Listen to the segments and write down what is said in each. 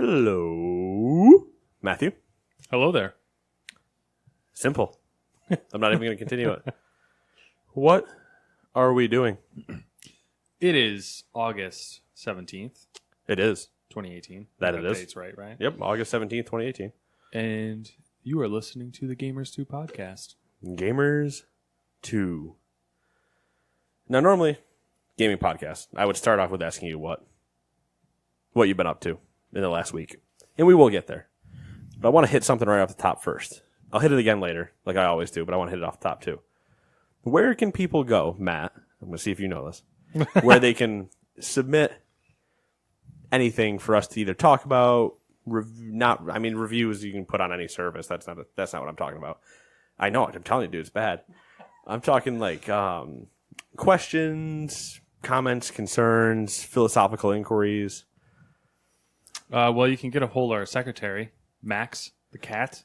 Hello, Matthew. Hello there. Simple. I'm not even going to continue it. What are we doing? It is August 17th, It is. 2018. That it is. Date's right? Yep, August 17th, 2018. And you are listening to the Gamers 2 podcast. Gamers 2. Now, normally, gaming podcast, I would start off with asking you what you've been up to in the last week. And we will get there. But I want to hit something right off the top first. I'll hit it again later, like I always do, but I want to hit it off the top too. Where can people go, Matt? I'm going to see if you know this. Where they can submit anything for us to either talk about, reviews you can put on any service. That's not what I'm talking about. I know it. I'm telling you, dude, it's bad. I'm talking like questions, comments, concerns, philosophical inquiries. Well, you can get a hold of our secretary, Max, the cat.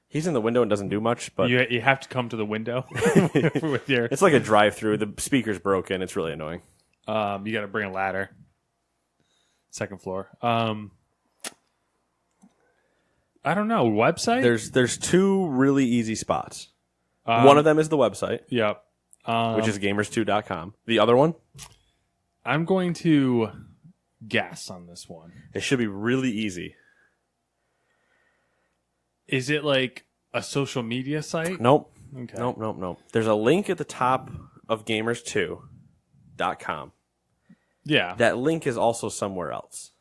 He's in the window and doesn't do much, but You have to come to the window with your. it's like a drive-through. The speaker's broken. It's really annoying. You got to bring a ladder. Second floor. I don't know. Website? There's two really easy spots. One of them is the website, Yep. which is gamers2.com. The other one, I'm going to guess on this one. it should be really easy. Is it like a social media site? Nope. Okay. Nope. There's a link at the top of gamers2.com. Yeah. That link is also somewhere else.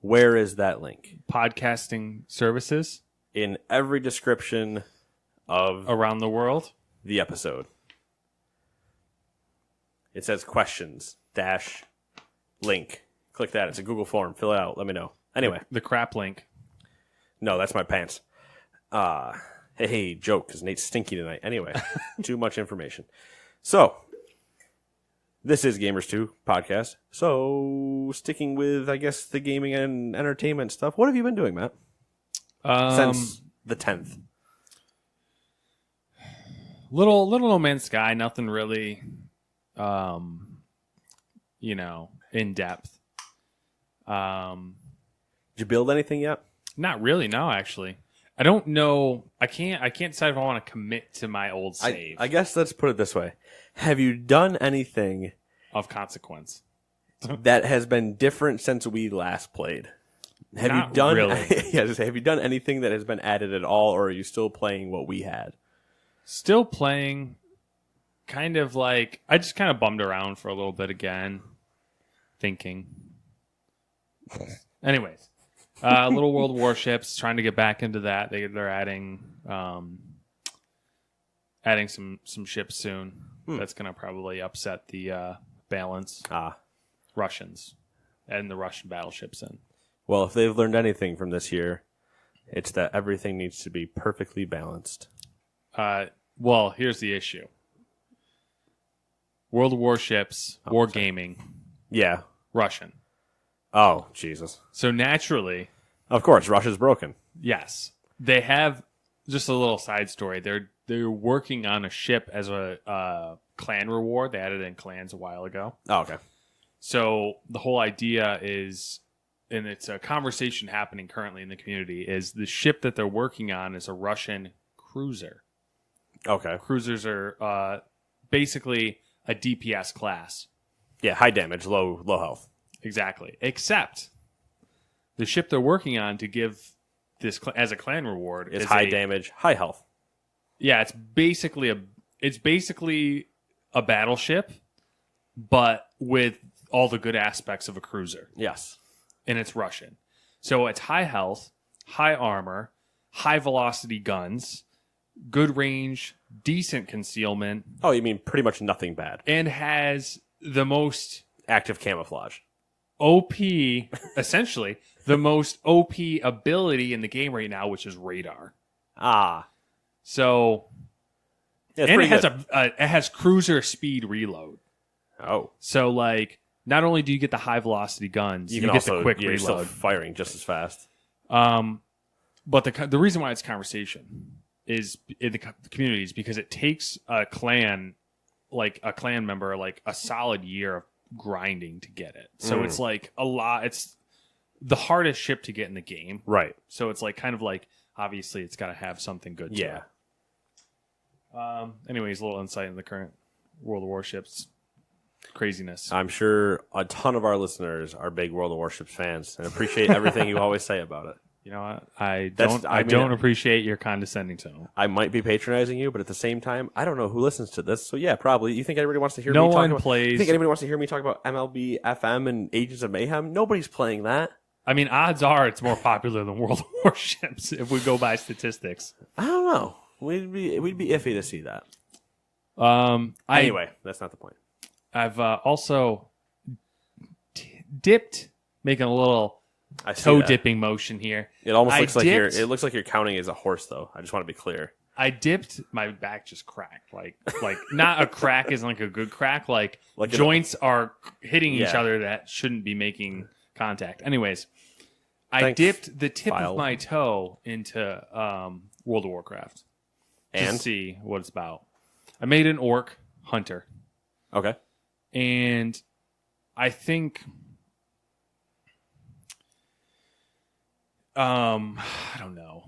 Where is that link? Podcasting services In every description of around the world. the episode. It says questions -link. Click that. It's a Google form. Fill it out. Let me know. Anyway. The crap link. No, that's my pants. Hey, joke, because Nate's stinky tonight. Anyway, too much information. So, this is Gamers 2 podcast. So, sticking with, I guess, the gaming and entertainment stuff. What have you been doing, Matt? Since the 10th. Little No Man's Sky. Nothing really, in depth. Did you build anything yet? Not really. No, actually. I don't know. I can't decide if I want to commit to my old save I guess let's put it this way. Have you done anything of consequence. that has been different since we last played? Have Not you done really. Yes, have you done anything that has been added at all, or are you still playing what we had? Still playing. Kind of like I just kind of bummed around for a little bit again, thinking. Anyways, little world warships. Trying to get back into that. They're adding some ships soon. That's gonna probably upset the balance. Russians and the Russian battleships in. Well, if they've learned anything from this year, it's that everything needs to be perfectly balanced. Well, here's the issue. World warships, wargaming, Yeah. Russian. Oh, Jesus. So naturally, Of course, Russia's broken. yes, they have just a little side story. They're working on a ship as a clan reward. They added in clans a while ago. Oh, okay. So the whole idea is, and it's a conversation happening currently in the community, is the ship that they're working on is a Russian cruiser. Okay. Cruisers are basically a DPS class. Yeah, high damage, low health. Exactly. Except the ship they're working on to give this as a clan reward Is high damage, high health. Yeah, it's basically a battleship, but with all the good aspects of a cruiser. Yes. And it's Russian. So it's high health, high armor, high velocity guns, good range, decent concealment, Oh, you mean pretty much nothing bad. and has the most Active camouflage. OP, essentially, the most OP ability in the game right now, which is radar. So, Yeah, it's and pretty it has good. it has cruiser speed reload. Oh. So, like, not only do you get the high velocity guns, You you can get also the quick you're still reload. firing just as fast. But the reason why it's conversation is in the community is because it takes a clan member like a solid year of grinding to get it. So it's like a lot. It's the hardest ship to get in the game. Right. So it's like kind of like obviously it's got to have something good. Yeah. To it. Anyways, a little insight in the current World of Warships craziness. I'm sure a ton of our listeners are big World of Warships fans and appreciate everything you always say about it. You know what? I don't appreciate your condescending tone. I might be patronizing you, but at the same time, I don't know who listens to this. So yeah, probably. You think anybody wants to hear no me talk one about? plays. You think anybody wants to hear me talk about MLB FM and Agents of Mayhem? Nobody's playing that. I mean, odds are it's more popular than World of Warships if we go by statistics. I don't know. We'd be iffy to see that. Anyway, that's not the point. I've also dipped, making a little toe dipping motion here. It almost looks like you're counting as a horse, though. I just want to be clear. I dipped. My back just cracked. Like not a crack isn't like a good crack. Like joints are hitting each other that shouldn't be making contact. Anyways, I dipped the tip of my toe into World of Warcraft to see what it's about. I made an orc hunter. Okay. And I think I don't know.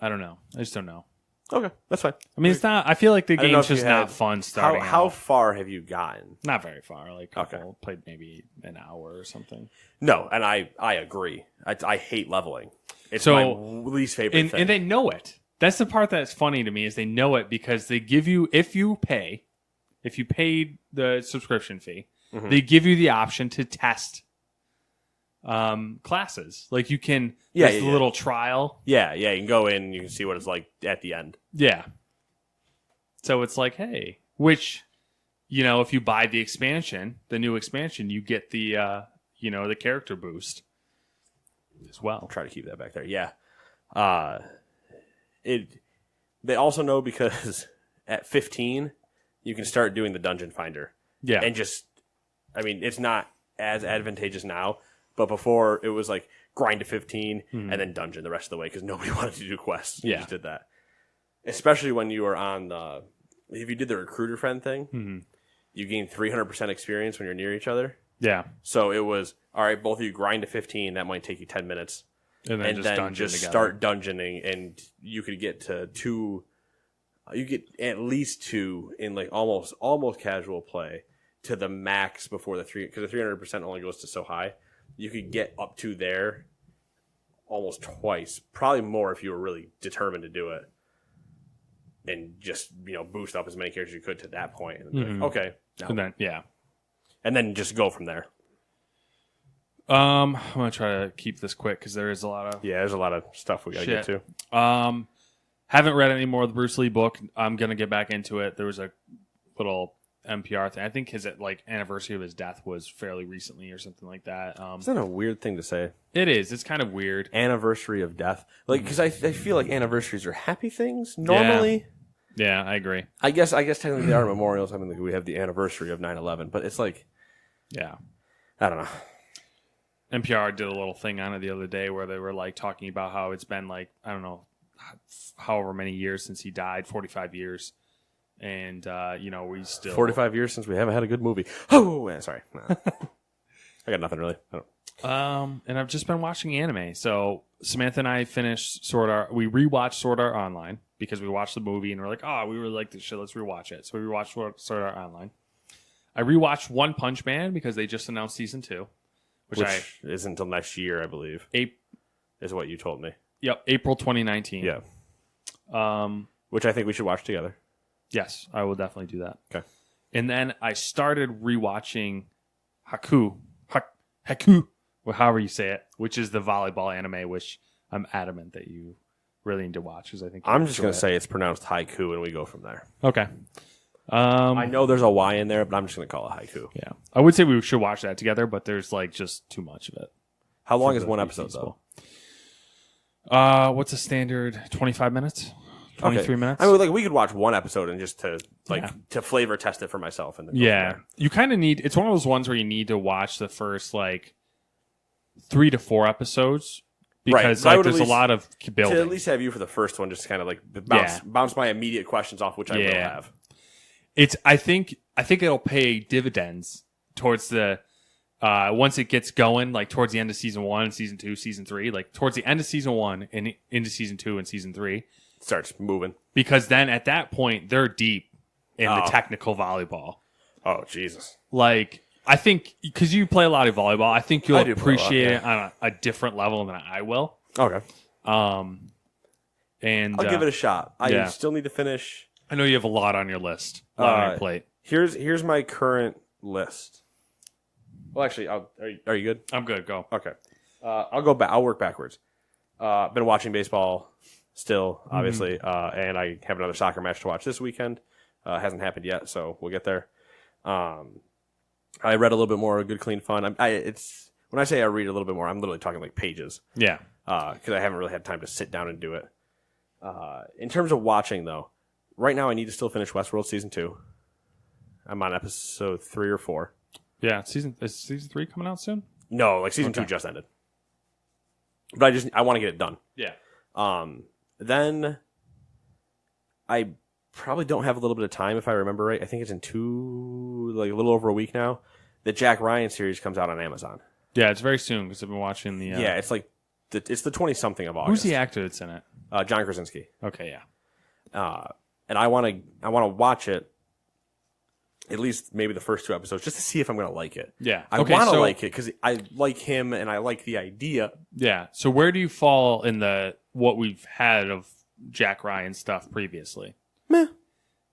I just don't know. Okay, that's fine. I mean, it's not. I feel like the game's just not fun starting. How far have you gotten? Not very far. Like, played maybe an hour or something. No, and I agree. I hate leveling. It's my least favorite thing. And they know it. That's the part that's funny to me is they know it because they give you if you paid the subscription fee, they give you the option to test classes. Like you can a little trial. Yeah, you can go in and you can see what it's like at the end. Yeah. So it's like, hey, which if you buy the expansion, the new expansion, you get the the character boost as well. I'll try to keep that back there. Yeah. They also know because at 15 you can start doing the dungeon finder. Yeah. And it's not as advantageous now, but before it was like grind to 15 and then dungeon the rest of the way because nobody wanted to do quests. You just did that. Especially when you were on if you did the recruiter friend thing, you gain 300% experience when you're near each other. Yeah. So it was, all right, both of you grind to 15, that might take you 10 minutes. And then just start dungeoning, and you could get to 2. You get at least 2 in like almost casual play to the max before the 3 because the 300% only goes to so high. You could get up to there almost twice, probably more if you were really determined to do it, and just boost up as many characters you could to that point. And okay, and then just go from there. I'm gonna try to keep this quick because there's a lot of stuff we gotta get to. Haven't read any more of the Bruce Lee book. I'm gonna get back into it. There was a little NPR thing. I think his anniversary of his death was fairly recently or something like that. Isn't that a weird thing to say? It is. It's kind of weird. Anniversary of death, because I feel like anniversaries are happy things normally. Yeah, I agree. I guess technically they are memorials. I mean, like we have the anniversary of 9/11, but it's like, I don't know. NPR did a little thing on it the other day where they were like talking about how it's been like, I don't know, however many years since he died, 45 years. And, we still... 45 years since we haven't had a good movie. Oh, sorry. No. I got nothing really. And I've just been watching anime. So Samantha and I finished we rewatched Sword Art Online because we watched the movie and we're like, we really like this shit. Let's rewatch it. So we rewatched Sword Art Online. I rewatched One Punch Man because they just announced season 2. Which isn't until next year, I believe. Is what you told me. Yep, April 2019. Yeah. Which I think we should watch together. Yes, I will definitely do that. Okay. And then I started rewatching Haku, or however you say it, which is the volleyball anime, which I'm adamant that you really need to watch because I think I'm just going to say it's pronounced haiku, and we go from there. Okay. I know there's a Y in there, but I'm just going to call it haiku. Yeah. I would say we should watch that together, but there's like just too much of it. How long is one episode, though? What's a standard 25 minutes? 23 minutes? I mean, we could watch one episode and just to flavor test it for myself. And then you kind of need, it's one of those ones where you need to watch the first 3 to 4 episodes because there's a lot of building. To at least have you for the first one, just kind of bounce my immediate questions off, which I will have. I think it'll pay dividends towards the once it gets going, like towards the end of season 1, season 2, season 3, like towards the end of season 1 and into season 2 and season 3, starts moving. Because then at that point they're deep in the technical volleyball. Oh, Jesus. Like, I think because you play a lot of volleyball, I think you'll appreciate it on a different level than I will. Okay. And I'll give it a shot. I still need to finish. I know you have a lot on your list, a lot on your plate. Here's my current list. Well, actually, are you good? I'm good. Go. Okay. I'll go back. I'll work backwards. Been watching baseball still, obviously, and I have another soccer match to watch this weekend. Hasn't happened yet, so we'll get there. I read a little bit more Good Clean Fun. It's when I say I read a little bit more, I'm literally talking like pages. Yeah. Because I haven't really had time to sit down and do it. In terms of watching, though, right now I need to still finish Westworld Season 2. I'm on episode 3 or 4. Yeah, is season 3 coming out soon? No, like season 2 just ended. But I want to get it done. Yeah. Then I probably don't have a little bit of time if I remember right. I think it's in a little over a week now. The Jack Ryan series comes out on Amazon. Yeah, it's very soon because I've been watching the. Yeah, it's like it's the 20-something of August. Who's the actor that's in it? John Krasinski. Okay, yeah. And I want to watch it. At least maybe the first 2 episodes, just to see if I'm going to like it. Yeah. I want to like it because I like him and I like the idea. Yeah. So where do you fall in what we've had of Jack Ryan stuff previously? Meh.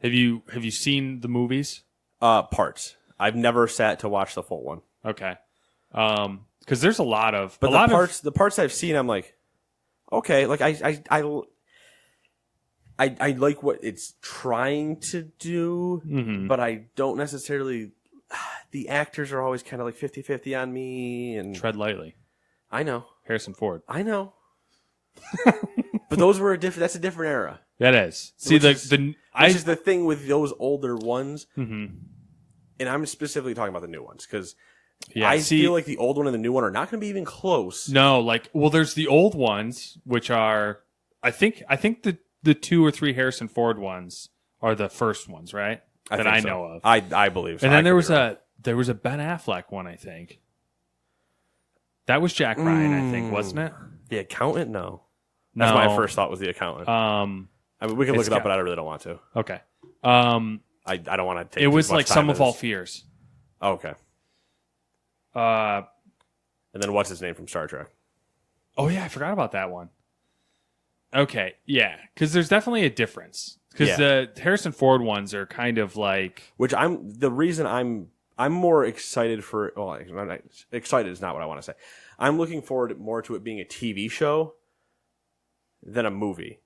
Have you seen the movies? Parts. I've never sat to watch the full one. Okay. Because there's a lot of... But the parts I've seen, I'm like, okay, like I like what it's trying to do, but I don't necessarily... The actors are always kind of like 50-50 on me. And tread lightly. I know. Harrison Ford. I know. But those were that's a different era. That is. See, which is the thing with those older ones, and I'm specifically talking about the new ones, because I feel like the old one and the new one are not going to be even close. No, there's the old ones, which are, I think the 2 or 3 Harrison Ford ones are the first ones, right? That I know of. I believe so. And then there was a Ben Affleck one, I think. That was Jack Ryan, I think, wasn't it? The Accountant? No. That's my first thought was The Accountant. I mean, we can look it up, but I really don't want to. Okay. I don't want to take. It was like Sum of All Fears. Oh, okay. And then what's his name from Star Trek? Oh yeah, I forgot about that one. Okay, yeah, because there's definitely a difference. Because the Harrison Ford ones are kind of like, the reason I'm more excited for. Well, excited is not what I want to say. I'm looking forward more to it being a TV show than a movie,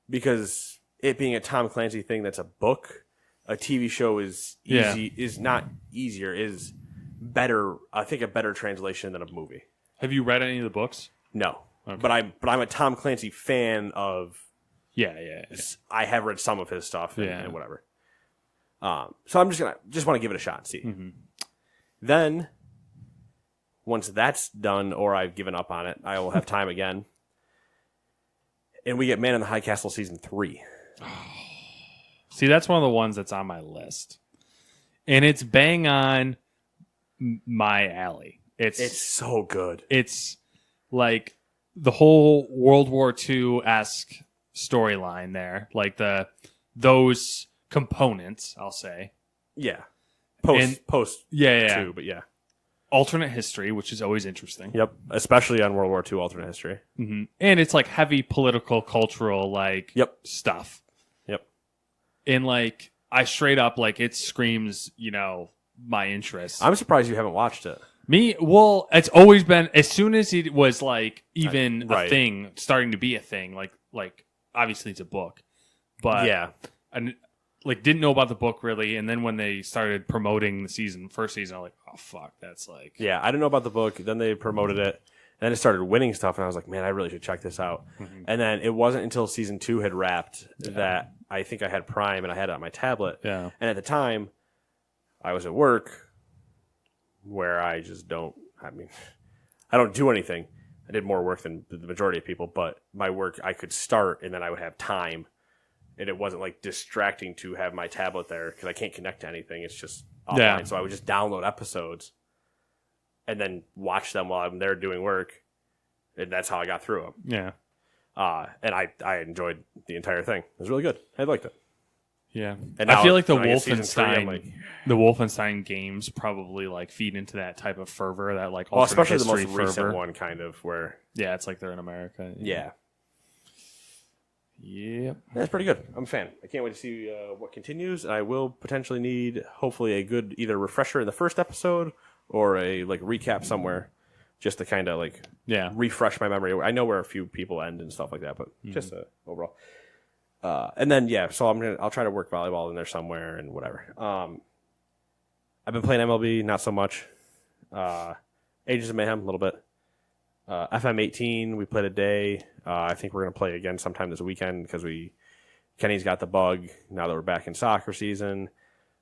because it being a Tom Clancy thing that's a book, a TV show is easy. Is not easier. Is better. I think a better translation than a movie. Have you read any of the books? No, okay. But I'm a Tom Clancy fan of. Yeah. I have read some of his stuff and whatever. So I'm just want to give it a shot and see. Mm-hmm. Then, once that's done, or I've given up on it, I will have time again. And we get Man in the High Castle Season 3. See, that's one of the ones that's on my list. And it's bang on my alley. It's so good. It's like the whole World War II-esque storyline there. Like those components, I'll say. Yeah. Post too, but yeah. Alternate history, which is always interesting. Yep, especially on World War II alternate history. Mm-hmm. And it's like heavy political, cultural, stuff. Yep. And I straight up, it screams, my interest. I'm surprised you haven't watched it. Me? Well, it's always been, as soon as it was a thing, starting to be a thing, obviously it's a book. But yeah. And didn't know about the book really, and then when they started promoting the first season, I'm like, oh fuck, that's yeah, I didn't know about the book. Then they promoted it, and then it started winning stuff, and I was like, man, I really should check this out. Mm-hmm. And then it wasn't until season 2 had wrapped that I think I had Prime and I had it on my tablet. Yeah, and at the time, I was at work, where I just don't. I mean, I don't do anything. I did more work than the majority of people, but my work I could start, and then I would have time. And it wasn't distracting to have my tablet there because I can't connect to anything. It's just offline. Yeah. So I would just download episodes and then watch them while I'm there doing work. And that's how I got through them. Yeah. And I enjoyed the entire thing. It was really good. I liked it. Yeah. And I feel like the Wolfenstein games probably like feed into that type of fervor, that like especially the most fervor. recent one, kind of where it's like they're in America. Yeah. That's pretty good. I'm a fan. I can't wait to see what continues. I will potentially need, hopefully, a good either refresher in the first episode or a like recap somewhere, just to kind of like refresh my memory. I know where a few people end and stuff like that, but just overall. And then so I'll try to work volleyball in there somewhere and whatever. I've been playing MLB, not so much. Ages of Mayhem a little bit. FM18 we played a day. I think we're gonna play again sometime this weekend because Kenny's got the bug now that we're back in soccer season.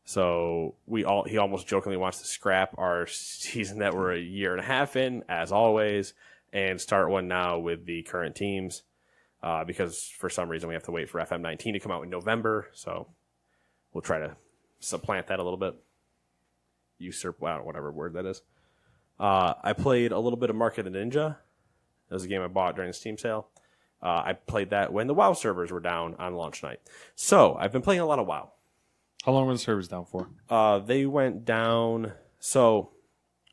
So he almost jokingly wants to scrap our season that we're a year and a half in, as always, and start one now with the current teams. Because for some reason we have to wait for FM19 to come out in November, so we'll try to supplant that a little bit. Usurp, whatever word that is. I played a little bit of Mark of the Ninja. That was a game I bought during the Steam sale. I played that when the WoW servers were down on launch night. So I've been playing a lot of WoW. How long were the servers down for? They went down. So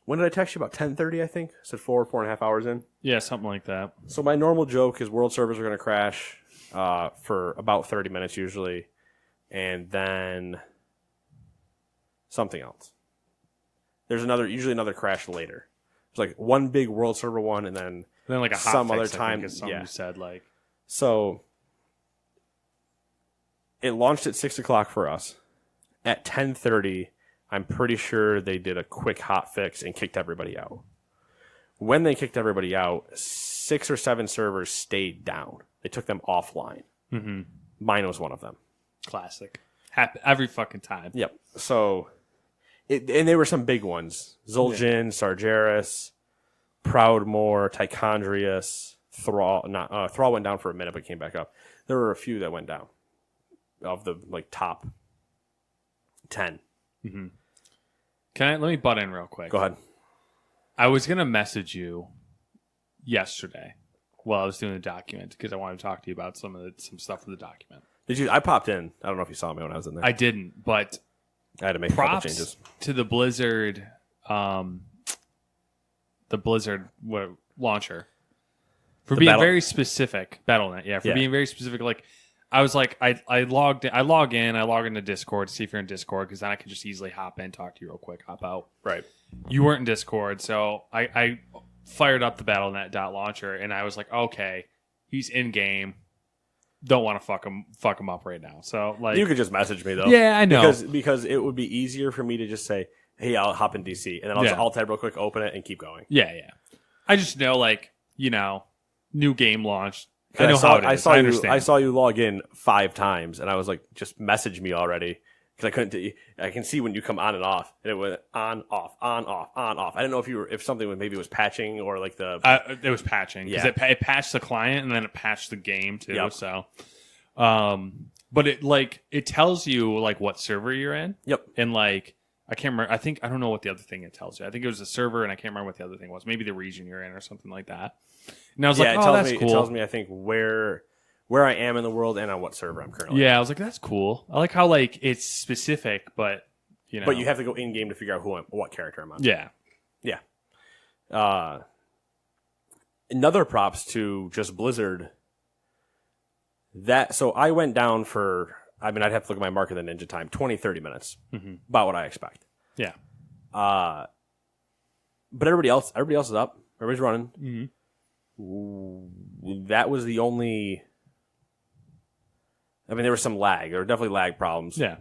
when did I text you? About 10:30, I think. I said 4.5 hours in. Yeah, something like that. So my normal joke is world servers are going to crash for about 30 minutes usually, and then something else. There's usually another crash later. There's like one big world server one, and then like a hot some fix, other time. You said like. So it launched at 6 o'clock for us. At 10:30, I'm pretty sure they did a quick hot fix and kicked everybody out. When they kicked everybody out, 6 or 7 servers stayed down. They took them offline. Mm-hmm. Mine was one of them. Classic. Happen every fucking time. Yep. So, and they were some big ones. Zul'jin, Sargeras, Proudmoore, Tichondrius, Thrall. Thrall went down for a minute but came back up. There were a few that went down of the like top 10. Mm-hmm. Let me butt in real quick. Go ahead. I was going to message you yesterday while I was doing the document because I wanted to talk to you about some stuff for the document. Did you? I popped in. I don't know if you saw me when I was in there. I didn't, but I had to make a couple changes. To the Blizzard, launcher for being very specific. Battle.net, yeah, being very specific. Like I was like, I log into Discord to see if you're in Discord because then I can just easily hop in, talk to you real quick, hop out. Right. You weren't in Discord, so I fired up the Battle.net launcher and I was like, okay, he's in game. Don't want to fuck him up right now. So like, you could just message me though. Yeah, I know because it would be easier for me to just say, hey, I'll hop in DC, and then I'll just alt tab real quick, open it, and keep going. Yeah. I just know new game launched. I know how it is. I saw you log in 5 times, and I was like, just message me already. Because I couldn't. I can see when you come on and off, and it went on, off, on, off, on, off. I didn't know if something was patching or like the. It was patching because it patched the client and then it patched the game too. Yep. So, but it tells you like what server you're in. Yep. And like I can't remember. I don't know what the other thing it tells you. I think it was the server, and I can't remember what the other thing was. Maybe the region you're in or something like that. And I was like, oh, that's cool. It tells me I think where I am in the world and on what server I'm currently. Yeah, I was like, that's cool. I like how like it's specific, but But you have to go in game to figure out what character I'm on. Yeah. Another props to just Blizzard. So I went down for. I mean, I'd have to look at my Mark of the Ninja time. 20, 30 minutes. Mm-hmm. About what I expect. Yeah. But everybody else is up. Everybody's running. Mm-hmm. That was the only. I mean, there was some lag. There were definitely lag problems. Yeah.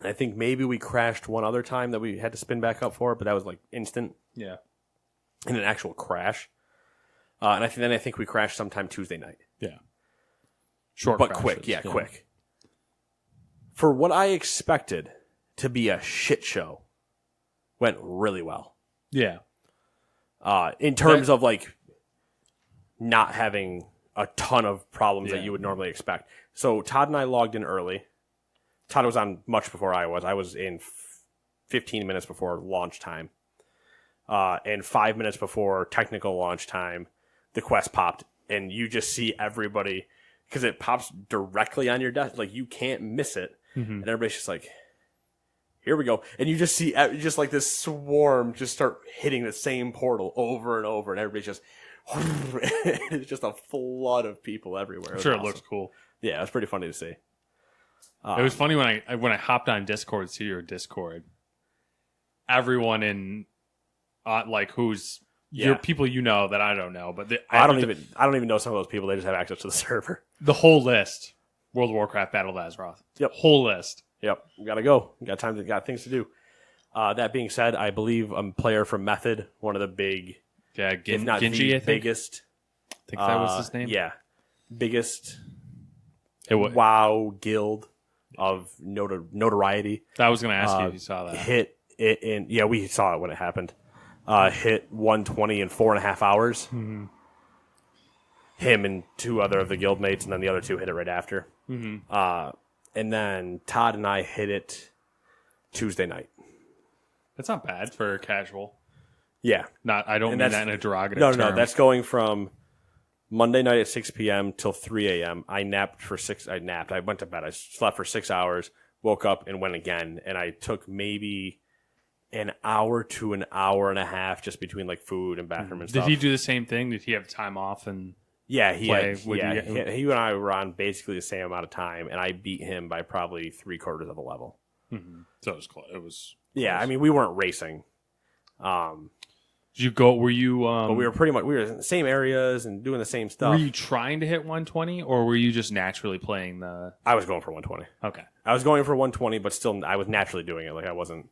I think maybe we crashed one other time that we had to spin back up for, but that was like instant. Yeah. In an actual crash. And I think we crashed sometime Tuesday night. Yeah. Short but crashes. Quick. Yeah, quick. For what I expected to be a shit show, went really well. Yeah. In terms of like not having a ton of problems that you would normally expect. So Todd and I logged in early. Todd was on much before I was. I was in 15 minutes before launch time. and 5 minutes before technical launch time, the quest popped, and you just see everybody, because it pops directly on your desk, like you can't miss it, and everybody's just like, here we go, and you just see just like this swarm just start hitting the same portal over and over, and everybody's just, it's just a flood of people everywhere. Sure, awesome. It looks cool. Yeah, it was pretty funny to see. It was funny when I hopped on Discord to see your Discord. Everyone in who's your people that I don't know, but I don't even know some of those people. They just have access to the server. The whole list: World of Warcraft, Battle of Azeroth. Yep, whole list. Yep, we gotta go. We got things to do. That being said, I believe a player from Method, one of the big, if not Genji, the I think. biggest. I think that was his name. Yeah, biggest WoW guild of notoriety. I was going to ask you if you saw that. Hit it in. Yeah, we saw it when it happened. Hit 120 in 4.5 hours. Mm-hmm. Him and 2 other of the guild mates, and then the other 2 hit it right after. Mm-hmm. And then Todd and I hit it Tuesday night. That's not bad for casual. Yeah. I don't mean that in a derogatory term. No. That's going from Monday night at 6 p.m. till 3 a.m. I napped for 6. I went to bed. I slept for 6 hours, woke up, and went again. And I took maybe an hour to an hour and a half just between like food and bathroom and stuff. Did he do the same thing? Did he have time off and Yeah, he and I were on basically the same amount of time, and I beat him by probably 3/4 of a level. Mm-hmm. So it was close. Yeah, I mean, we weren't racing. Did you go? Were you? But we were in the same areas and doing the same stuff. Were you trying to hit 120, or were you just naturally playing the? I was going for 120. Okay, I was going for 120, but still, I was naturally doing it. Like I wasn't.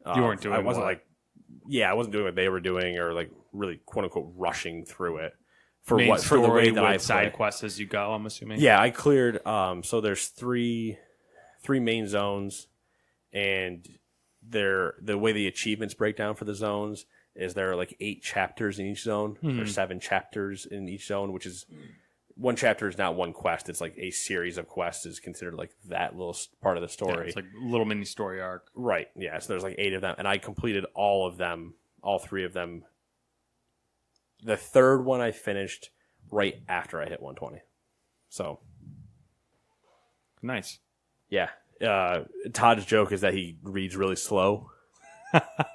You weren't doing. I wasn't I wasn't doing what they were doing, or like really quote unquote rushing through it. For Main what? For the way that I side quests as you go. I'm assuming. Yeah, I cleared. So there's three main zones, and the way the achievements break down for the zones is there are like 8 chapters in each zone. Mm-hmm. There's 7 chapters in each zone, which is one chapter is not one quest. It's like a series of quests is considered like that little part of the story. Yeah, it's like a little mini story arc. Right. Yeah. So there's like 8 of them, and I completed all of them, all 3 of them. The third one I finished right after I hit 120. So nice. Yeah. Todd's joke is that he reads really slow,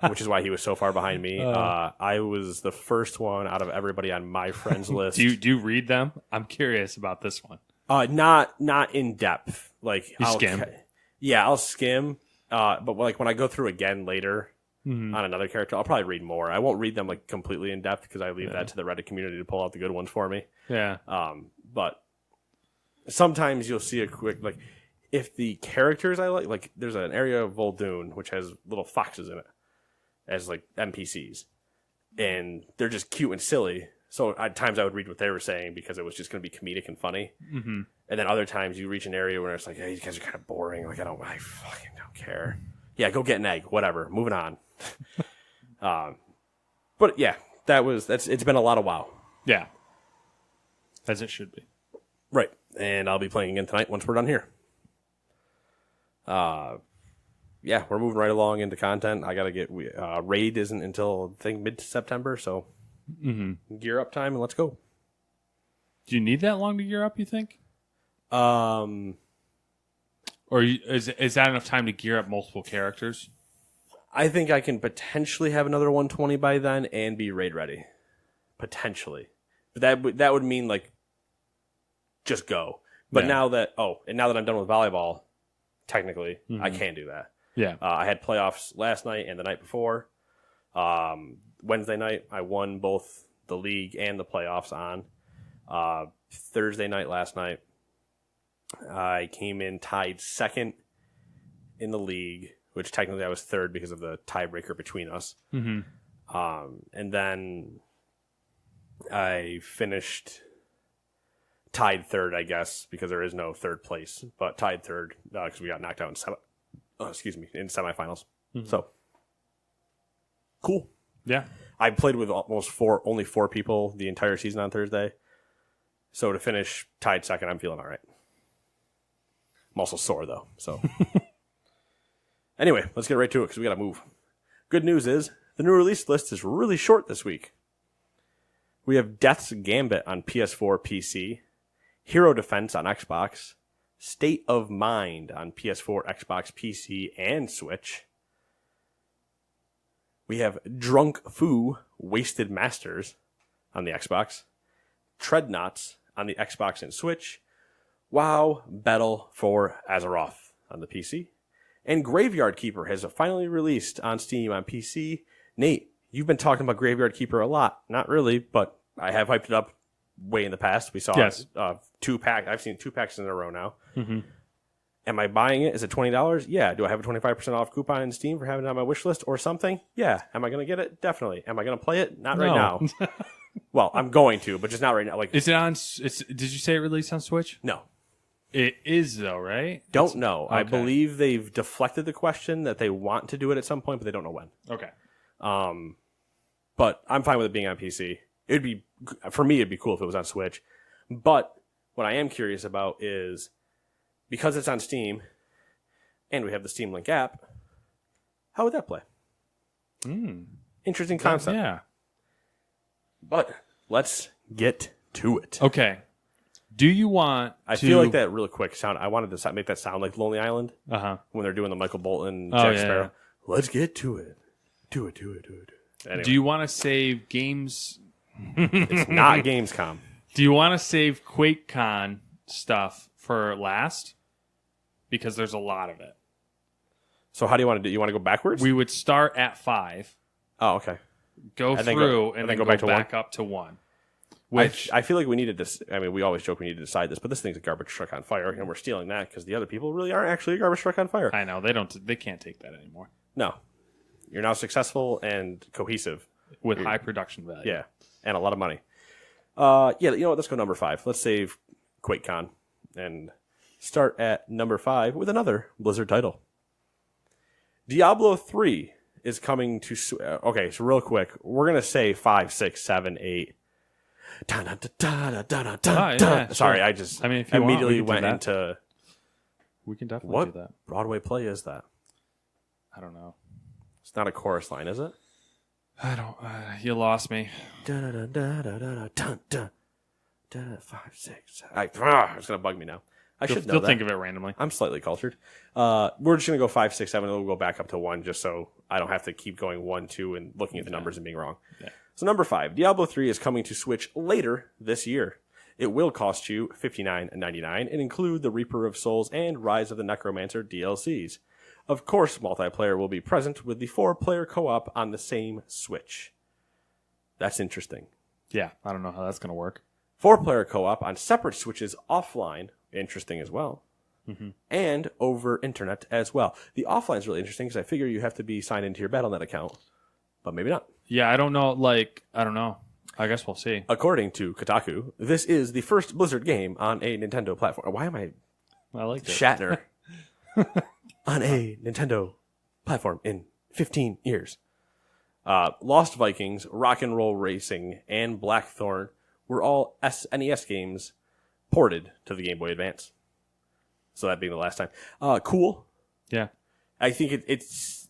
which is why he was so far behind me. I was the first one out of everybody on my friends list. Do you read them? I'm curious about this one. Not in depth. Like I'll skim. Yeah, I'll skim. But like when I go through again later on another character, I'll probably read more. I won't read them like completely in depth because I leave that to the Reddit community to pull out the good ones for me. Yeah. But sometimes you'll see a quick like. If the characters I like there's an area of Vol'dun which has little foxes in it as like NPCs, and they're just cute and silly. So at times I would read what they were saying because it was just going to be comedic and funny. Mm-hmm. And then other times you reach an area where it's like, hey, you guys are kind of boring. Like I fucking don't care. Yeah, go get an egg. Whatever. Moving on. But yeah, it's been a lot of WoW. Yeah, as it should be. Right, and I'll be playing again tonight once we're done here. Yeah, we're moving right along into content. I gotta get raid isn't until I think mid-September, so gear up time and let's go. Do you need that long to gear up? You think? Or is that enough time to gear up multiple characters? I think I can potentially have another 120 by then and be raid ready, potentially. But that would mean like just go. But now that I'm done with volleyball. Technically, I can do that. Yeah. I had playoffs last night and the night before. Wednesday night, I won both the league and the playoffs on. Thursday night, last night, I came in tied second in the league, which technically I was third because of the tiebreaker between us. Mm-hmm. And then I finished tied third, I guess, because there is no third place, but tied third because we got knocked out in semifinals. Mm-hmm. So cool. Yeah, I played with only 4 people the entire season on Thursday. So to finish tied second, I'm feeling all right. I'm also sore though. So anyway, let's get right to it because we got to move. Good news is The new release list is really short this week. We have Death's Gambit on PS4, PC, Hero Defense on Xbox, State of Mind on PS4, Xbox, PC, and Switch. We have Drunk Fu Wasted Masters on the Xbox, Treadnoughts on the Xbox and Switch, WoW Battle for Azeroth on the PC, and Graveyard Keeper has finally released on Steam on PC. Nate, you've been talking about Graveyard Keeper a lot. Not really, but I have hyped it up way in the past. We saw 2-pack. I've seen 2 packs in a row now. Mm-hmm. Am I buying it? Is it $20? Yeah. Do I have a 25% off coupon in Steam for having it on my wish list or something? Yeah. Am I going to get it? Definitely. Am I going to play it? Not right now. Well, I'm going to, but just not right now. Like, is it on? Did you say it released on Switch? No. It is though, right? Don't know. Okay. I believe they've deflected the question that they want to do it at some point, but they don't know when. Okay. But I'm fine with it being on PC. It'd be, for me, it'd be cool if it was on Switch. But what I am curious about is, because it's on Steam, and we have the Steam Link app, how would that play? Interesting concept. Yeah. But let's get to it. Okay. Do you want I feel like that really quick sound. I wanted to make that sound like Lonely Island when they're doing the Michael Bolton, Jack Sparrow. Yeah. Let's get to it. Do it. Anyway. Do you want to save games? It's not Gamescom. Do you want to save Quakecon stuff for last? Because there's a lot of it. So how do you want to do? You want to go backwards? We would start at 5. Oh, okay. Go through and then go back up to 1. Which I feel like we needed to. I mean, we always joke we need to decide this, but this thing's a garbage truck on fire, and we're stealing that because the other people really aren't actually a garbage truck on fire. I know they can't take that anymore. No, you're now successful and cohesive with high production value. Yeah, and a lot of money. Yeah, you know what? Let's go number 5. Let's save QuakeCon and start at number 5 with another Blizzard title. Diablo 3 is coming to. Okay, so real quick, we're gonna say 5, 6, 7, 8. Sorry, I mean, if you immediately went into. We can definitely do that. What Broadway play is that? I don't know. It's not a chorus line, is it? I don't. You lost me. 5, 6. It's gonna bug me now. I should know You'll that. think of it randomly. I'm slightly cultured. We're just gonna go 5, 6, 7, and we'll go back up to 1, just so I don't have to keep going 1, 2, and looking at the numbers and being wrong. Yeah. So number 5, Diablo 3 is coming to Switch later this year. It will cost you $59.99 and include the Reaper of Souls and Rise of the Necromancer DLCs. Of course, multiplayer will be present with the 4-player co-op on the same Switch. That's interesting. Yeah, I don't know how that's going to work. 4-player co-op on separate Switches offline, interesting as well. Mm-hmm. And over internet as well. The offline is really interesting because I figure you have to be signed into your Battle.net account, but maybe not. Yeah, I don't know. I don't know. I guess we'll see. According to Kotaku, this is the first Blizzard game on a Nintendo platform. Why am I like Shatner on a Nintendo platform in 15 years? Lost Vikings, Rock and Roll Racing, and Blackthorn were all SNES games ported to the Game Boy Advance. So that being the last time. Cool. Yeah. I think it's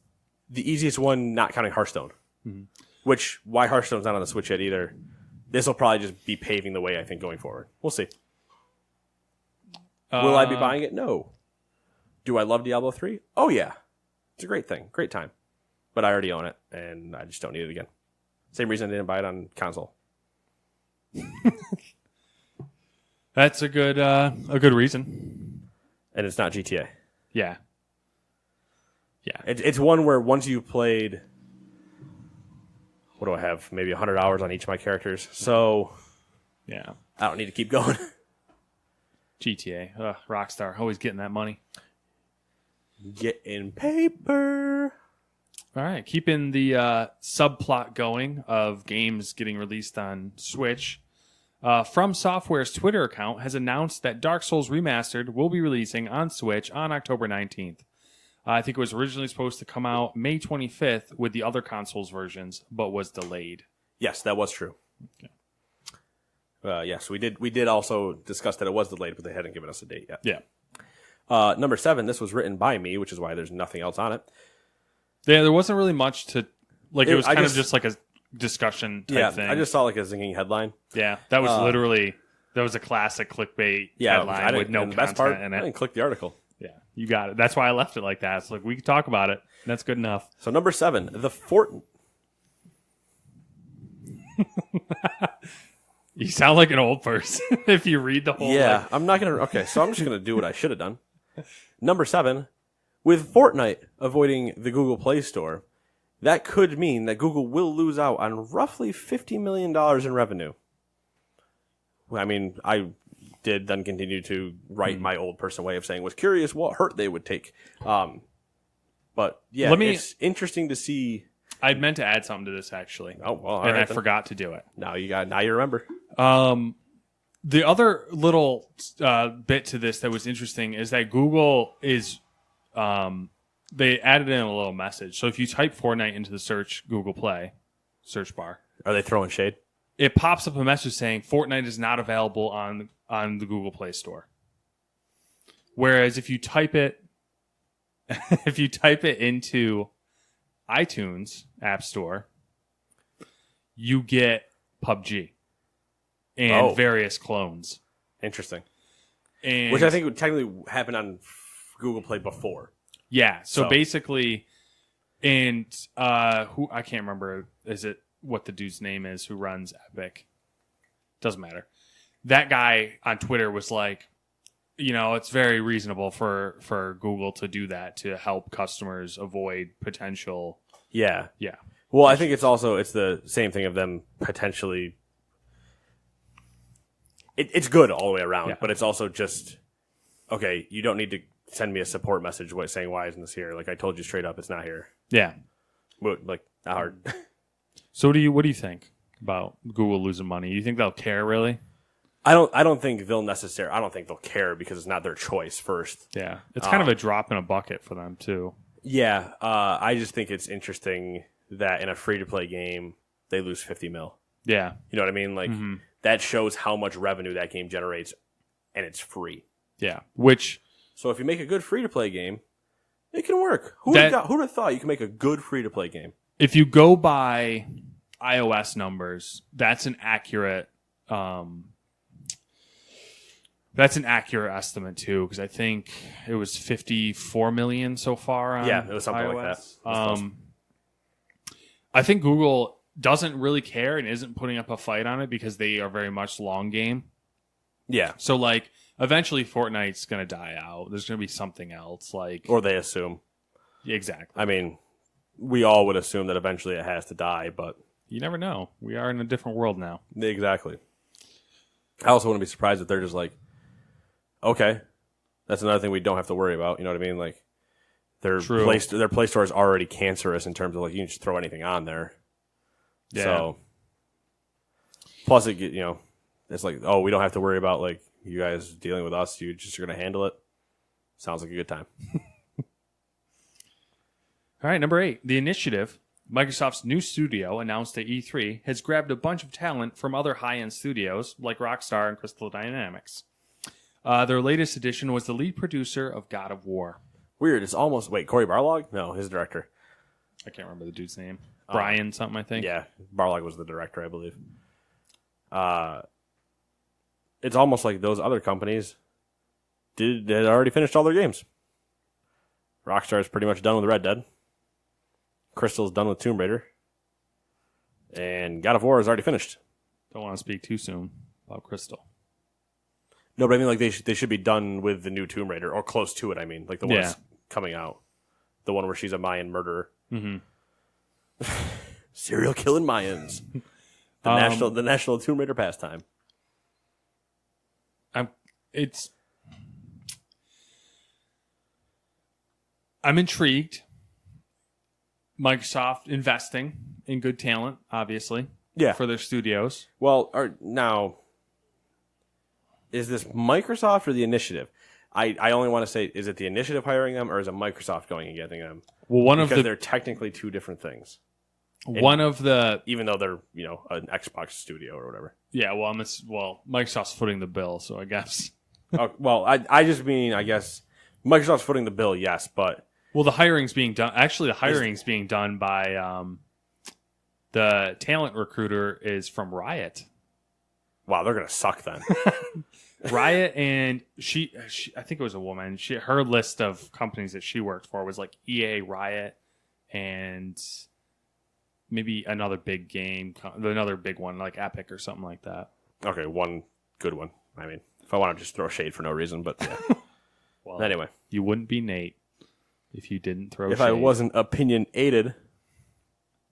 the easiest one, not counting Hearthstone. Mm-hmm. Which, why Hearthstone's not on the Switch yet either. This will probably just be paving the way, I think, going forward. We'll see. Will I be buying it? No. Do I love Diablo 3? Oh, yeah. It's a great thing. Great time. But I already own it, and I just don't need it again. Same reason I didn't buy it on console. That's a good reason. And it's not GTA. Yeah. Yeah. It's one where once you've played... What do I have? Maybe 100 hours on each of my characters. So, yeah, I don't need to keep going. GTA, Rockstar, always getting that money. Getting paper. All right, keeping the subplot going of games getting released on Switch. From Software's Twitter account has announced that Dark Souls Remastered will be releasing on Switch on October 19th. I think it was originally supposed to come out May 25th with the other consoles versions, but was delayed. Yes, that was true. Okay. Yes, we did also discuss that it was delayed, but they hadn't given us a date yet. Yeah. Number 7, this was written by me, which is why there's nothing else on it. Yeah, there wasn't really much to Like it was kind of just like a discussion type thing. I just saw like a zinging headline. Yeah, that was literally a classic clickbait headline with no content in it. I didn't click the article. Yeah, you got it. That's why I left it like that. It's like we can talk about it. That's good enough. So number 7, the Fort. You sound like an old person if you read the whole. Yeah, I'm not gonna. Okay, so I'm just gonna do what I should have done. Number 7, with Fortnite avoiding the Google Play Store, that could mean that Google will lose out on roughly $50 million in revenue. I mean, I did then continue to write my old person way of saying was curious what hurt they would take. But yeah, it's interesting to see. I meant to add something to this actually. Oh well, and I forgot to do it. Now you remember. The other little bit to this that was interesting is that Google is they added in a little message. So if you type Fortnite into the Google Play search bar, are they throwing shade? It pops up a message saying Fortnite is not available on the Google Play Store. Whereas if you type it into iTunes App Store, you get PUBG and various clones. Interesting. Which I think would technically happen on Google Play before. Yeah. So basically, and who I can't remember, is it what the dude's name is who runs Epic? Doesn't matter. That guy on Twitter was like, it's very reasonable for Google to do that to help customers avoid potential. Yeah. Yeah. Well, I think it's the same thing of them potentially. It's good all the way around, but it's also just, okay, you don't need to send me a support message saying why isn't this here? Like I told you straight up, it's not here. Yeah. Like not hard. So what do you think about Google losing money? You think they'll care really? I don't think they'll care because it's not their choice first. Yeah. It's kind of a drop in a bucket for them too. Yeah. I just think it's interesting that in a free to play game they lose 50 mil. Yeah. You know what I mean? Like that shows how much revenue that game generates and it's free. Yeah. So if you make a good free to play game, it can work. Who'd have thought you can make a good free to play game? If you go by iOS numbers, that's an accurate estimate too, because I think it was 54 million so far on it was something iOS. like that. I think Google doesn't really care and isn't putting up a fight on it because they are very much long game. Yeah. So like eventually Fortnite's going to die out. There's going to be something else or they assume. Exactly. I mean, we all would assume that eventually it has to die, but you never know. We are in a different world now. Exactly. I also wouldn't be surprised if they're just like, okay, that's another thing we don't have to worry about. You know what I mean? Like their Play Store is already cancerous in terms of like you can just throw anything on there. Yeah. So plus it's like, oh, we don't have to worry about like you guys dealing with us. You just are going to handle it. Sounds like a good time. All right, number 8, The Initiative. Microsoft's new studio announced at E3 has grabbed a bunch of talent from other high-end studios like Rockstar and Crystal Dynamics. Their latest addition was the lead producer of God of War. Weird. It's almost... Wait, Cory Barlog? No, his director. I can't remember the dude's name. Brian something, I think. Yeah, Barlog was the director, I believe. It's almost like those other companies had already finished all their games. Rockstar's pretty much done with Red Dead. Crystal's done with Tomb Raider. And God of War is already finished. Don't want to speak too soon about Crystal. No, but I mean, like, they should be done with the new Tomb Raider, or close to it, I mean. Like, the one that's coming out. The one where she's a Mayan murderer. Mm-hmm. Serial killing Mayans. The national Tomb Raider pastime. I'm intrigued. Microsoft investing in good talent, obviously, for their studios. Well, now, is this Microsoft or the Initiative? I only want to say, is it the Initiative hiring them, or is it Microsoft going and getting them? Well, because they're technically two different things. Even though they're an Xbox studio or whatever. Yeah, Microsoft's footing the bill, so I guess. I just mean, I guess Microsoft's footing the bill, yes, but the hiring's being done. Actually, the hiring's being done by The talent recruiter is from Riot. Wow, they're gonna suck then. Riot, and she I think it was a woman. Her list of companies that she worked for was like EA, Riot, and maybe another big game, another big one like Epic or something like that. Okay, one good one. I mean, if I want to just throw shade for no reason, but yeah. Well, anyway, you wouldn't be Nate if you didn't throw. If shade. I wasn't opinionated.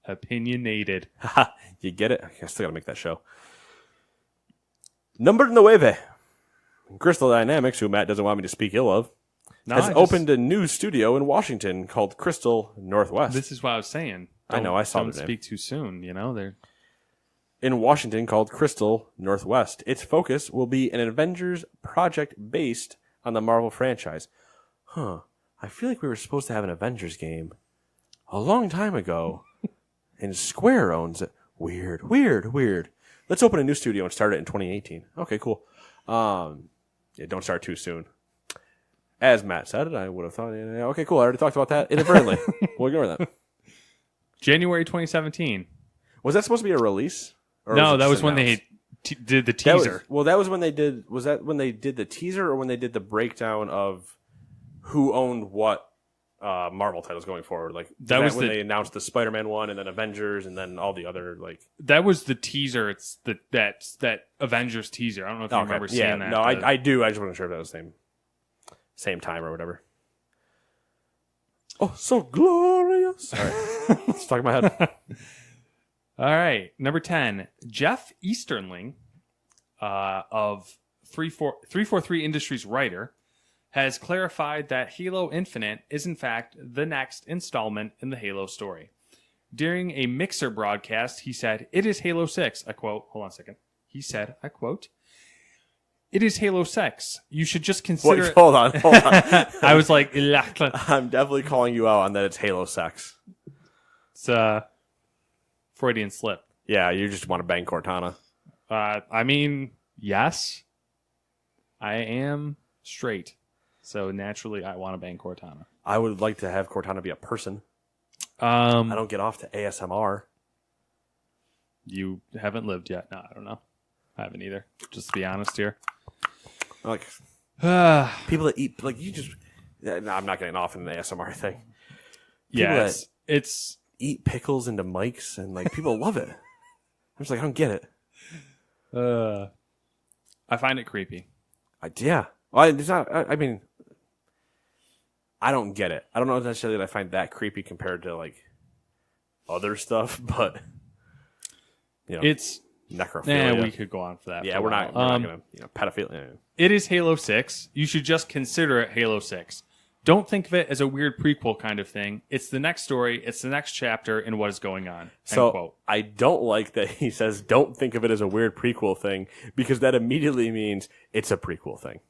Opinionated. Haha, you get it? I still gotta make that show. Number 9. Crystal Dynamics, who Matt doesn't want me to speak ill of, has opened a new studio in Washington called Crystal Northwest. This is what I was saying. I know, I saw Don't speak too soon, they're... In Washington called Crystal Northwest. Its focus will be an Avengers project based on the Marvel franchise. I feel like we were supposed to have an Avengers game a long time ago, and Square owns it. Weird. Let's open a new studio and start it in 2018. Okay, cool. Don't start too soon. As Matt said, I would have thought, okay, cool. I already talked about that inadvertently. We'll ignore that. January 2017. Was that supposed to be a release? No, that was when they did the teaser. That was when they did. Was that when they did the teaser, or when they did the breakdown of who owned what Marvel titles going forward? Like that was when they announced the Spider-Man one, and then Avengers, and then all the other like. That was the teaser. It's that Avengers teaser. I don't know if you remember seeing that. No, I do. I just wasn't sure if that was the same time or whatever. Oh, so glorious! All right, it's stuck in my head. All right, number 10, Jeff Easterling of 343 Industries writer has clarified that Halo Infinite is in fact the next installment in the Halo story. During a Mixer broadcast, he said, "It is Halo 6." I quote, hold on a second. He said, I quote, "It is Halo 6. You should just consider Wait, hold on. I was like, I'm definitely calling you out on that it's Halo sex. It's Freudian slip. Yeah, you just want to bang Cortana. I mean, yes. I am straight. So naturally, I want to bang Cortana. I would like to have Cortana be a person. I don't get off to ASMR. You haven't lived yet. No, I don't know. I haven't either. Just to be honest here. Like people that eat, like you just. No, I'm not getting off in the ASMR thing. Yeah, it's eat pickles into mics, and like people love it. I'm just like, I don't get it. I find it creepy. Yeah. Well, it's not. I mean, I don't get it. I don't know necessarily that I find that creepy compared to like other stuff, but it's necrophilia. We could go on for that. Yeah, we're not gonna pedophilia. It is Halo 6. You should just consider it Halo 6. Don't think of it as a weird prequel kind of thing. It's the next story. It's the next chapter in what is going on. So quote. I don't like that he says, don't think of it as a weird prequel thing, because that immediately means it's a prequel thing.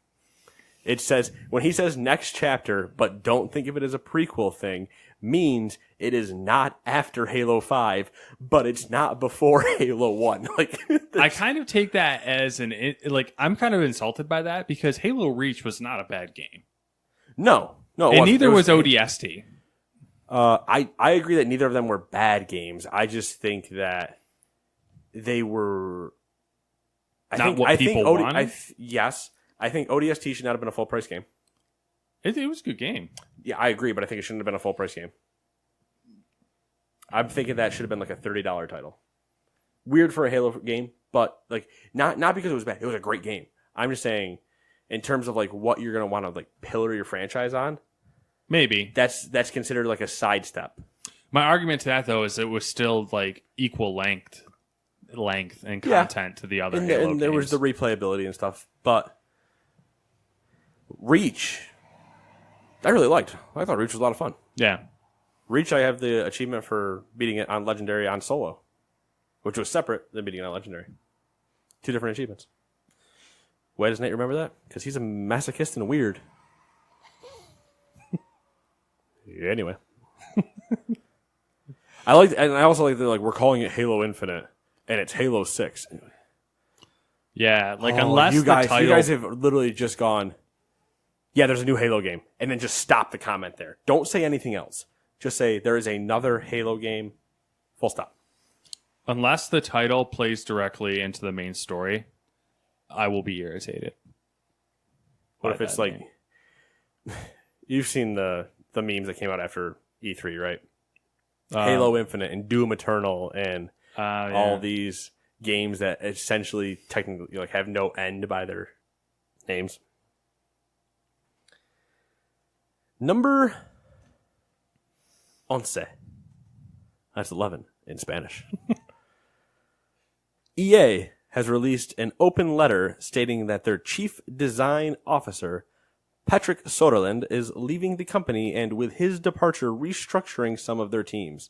It says, when he says next chapter, but don't think of it as a prequel thing, means it is not after Halo 5, but it's not before Halo 1. Like, I kind of take that as I'm kind of insulted by that, because Halo Reach was not a bad game. No, and neither was ODST. I agree that neither of them were bad games. I just think that they were what people wanted. Yes, I think ODST should not have been a full price game. It was a good game. Yeah, I agree, but I think it shouldn't have been a full price game. I'm thinking that should have been like a $30 title. Weird for a Halo game, but like not because it was bad. It was a great game. I'm just saying, in terms of like what you're gonna want to like pillar your franchise on, maybe that's considered like a sidestep. My argument to that though is it was still like equal length and content to the other Halo games. And there was the replayability and stuff, but Reach, I really liked. I thought Reach was a lot of fun. Yeah. Reach, I have the achievement for beating it on Legendary on solo, which was separate than beating it on Legendary. 2 different achievements. Why does Nate remember that? Because he's a masochist and weird. Anyway. I also like that we're calling it Halo Infinite, and it's Halo 6. Yeah, unless you guys have literally just gone, yeah, there's a new Halo game, and then just stop the comment there. Don't say anything else. Just say there is another Halo game. Full stop. Unless the title plays directly into the main story, I will be irritated. What if it's like... You've seen the memes that came out after E3, right? Halo Infinite and Doom Eternal and all these games that essentially technically like have no end by their names. Number 11. That's 11 in Spanish. EA has released an open letter stating that their chief design officer, Patrick Soderlund, is leaving the company and with his departure restructuring some of their teams.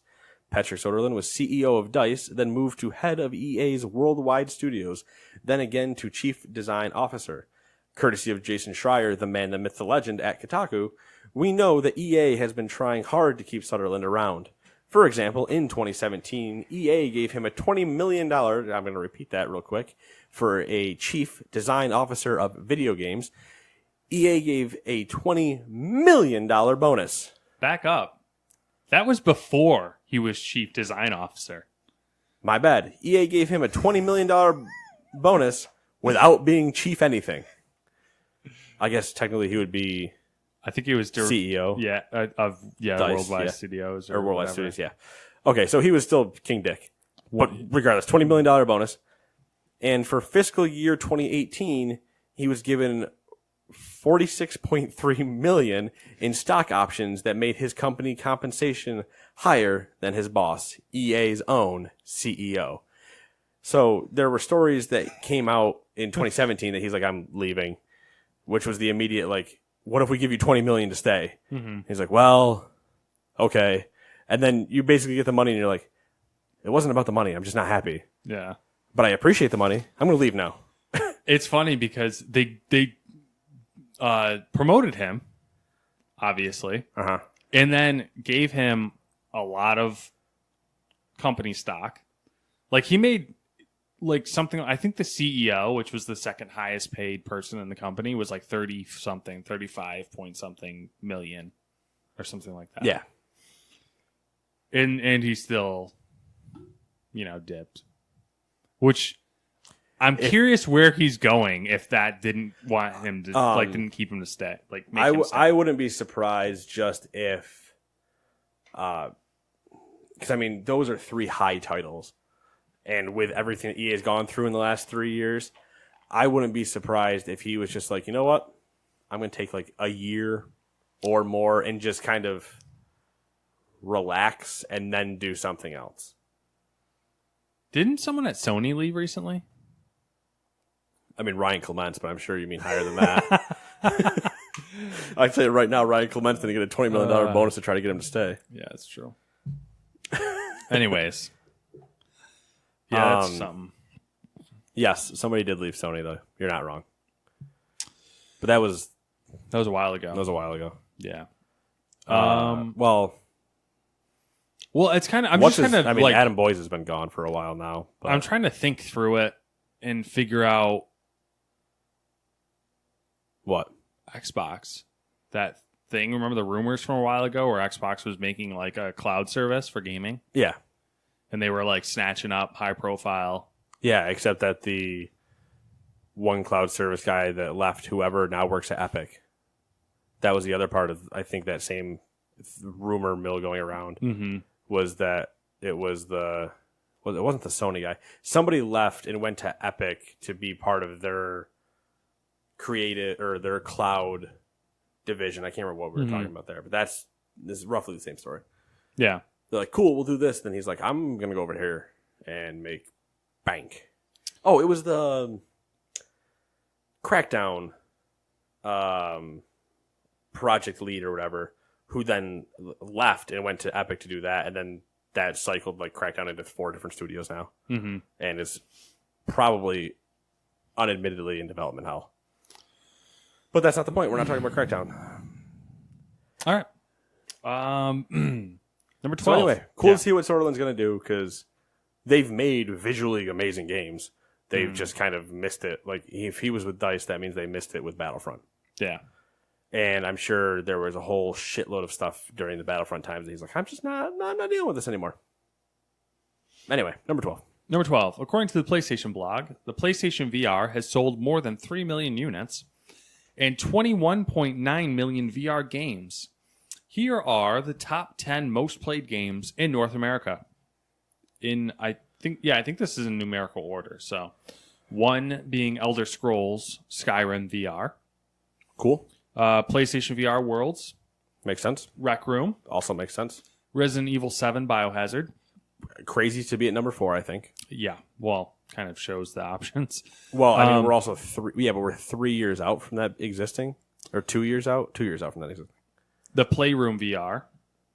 Patrick Soderlund was CEO of DICE, then moved to head of EA's worldwide studios, then again to chief design officer. Courtesy of Jason Schreier, the man, the myth, the legend at Kotaku, we know that EA has been trying hard to keep Soderlund around. For example, in 2017, EA gave him a $20 million, I'm going to repeat that real quick, for a chief design officer of video games. EA gave a $20 million bonus. Back up. That was before he was chief design officer. My bad. EA gave him a $20 million bonus without being chief anything. I guess technically he would be... I think he was CEO. Yeah, of DICE, Worldwide Studios or Worldwide Studios. Yeah. Okay, so he was still King Dick, but regardless, $20 million bonus. And for fiscal year 2018, he was given $46.3 million in stock options that made his company compensation higher than his boss, EA's own CEO. So there were stories that came out in 2017 that he's like, I'm leaving, which was the immediate like, what if we give you $20 million to stay? Mm-hmm. He's like, well, okay. And then you basically get the money and you're like, it wasn't about the money. I'm just not happy. Yeah. But I appreciate the money. I'm going to leave now. It's funny because they promoted him, obviously, and then gave him a lot of company stock. Like he made like something, I think the CEO, which was the second highest paid person in the company, was like 35 point something million or something like that. Yeah. And he still, dipped. Which I'm curious where he's going if that didn't want him to didn't keep him to stay. Like make him stay. I wouldn't be surprised just if because I mean those are 3 high titles. And with everything that EA has gone through in the last 3 years, I wouldn't be surprised if he was just like, you know what? I'm going to take like a year or more and just kind of relax and then do something else. Didn't someone at Sony leave recently? I mean, Ryan Clements, but I'm sure you mean higher than that. I'd say right now, Ryan Clements going to get a $20 million bonus to try to get him to stay. Yeah, that's true. Anyways. Yeah, that's something. Yes, somebody did leave Sony, though. You're not wrong. But that was a while ago. That was a while ago. Yeah. Well, it's kind of. I'm just kind of. I mean, like, Adam Boyes has been gone for a while now. But I'm trying to think through it and figure out what Xbox, that thing. Remember the rumors from a while ago where Xbox was making like a cloud service for gaming? Yeah. And they were like snatching up high profile. Yeah, except that the one cloud service guy that left, whoever, now works at Epic. That was the other part of, I think, that same rumor mill going around was that it was it wasn't the Sony guy. Somebody left and went to Epic to be part of their creative or their cloud division. I can't remember what we were talking about there, but this is roughly the same story. Yeah. They're like, cool, we'll do this. Then he's like, I'm going to go over here and make bank. Oh, it was the Crackdown project lead or whatever, who then left and went to Epic to do that. And then that cycled like Crackdown into 4 different studios now. Mm-hmm. And is probably unadmittedly in development hell. But that's not the point. We're not talking about Crackdown. All right. Number 12. So anyway, cool to see what Soderlund's going to do because they've made visually amazing games. They've just kind of missed it. Like, if he was with DICE, that means they missed it with Battlefront. Yeah. And I'm sure there was a whole shitload of stuff during the Battlefront times that he's like, I'm just not dealing with this anymore. Anyway, number 12. Number 12. According to the PlayStation blog, the PlayStation VR has sold more than 3 million units and 21.9 million VR games. Here are the top 10 most played games in North America. I think this is in numerical order. So, 1 being Elder Scrolls Skyrim VR. Cool. PlayStation VR Worlds. Makes sense. Rec Room. Also makes sense. Resident Evil 7 Biohazard. Crazy to be at number 4, I think. Yeah, well, kind of shows the options. Well, I mean, we're also but we're 3 years out from that existing, or 2 years out. 2 years out from that existing. The Playroom VR.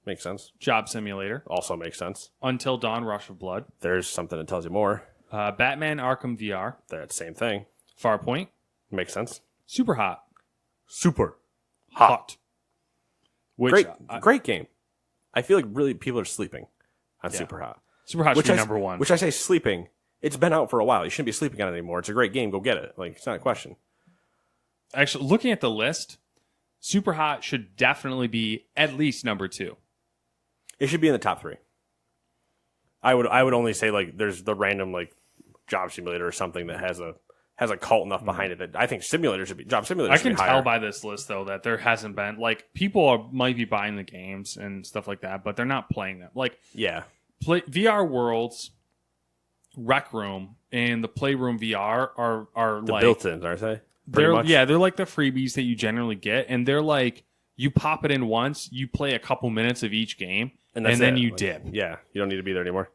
Makes sense. Job Simulator. Also makes sense. Until Dawn: Rush of Blood. There's something that tells you more. Batman Arkham VR. That's the same thing. Farpoint. Makes sense. Super Hot. Super hot. Which, great game. I feel like really people are sleeping on Super Hot. Super Hot should be number 1. Which I say sleeping. It's been out for a while. You shouldn't be sleeping on it anymore. It's a great game. Go get it. Like, it's not a question. Actually, looking at the list, Super Hot should definitely be at least number 2. It should be in the top 3. I would only say like there's the random like Job Simulator or something that has a cult enough behind it that I think Job Simulator. I can tell by this list though that there hasn't been like people might be buying the games and stuff like that, but they're not playing them. Like VR Worlds, Rec Room, and the Playroom VR are the like built-ins, aren't they? They're like the freebies that you generally get, and they're like you pop it in once, you play a couple minutes of each game, and then you dip. Yeah, you don't need to be there anymore.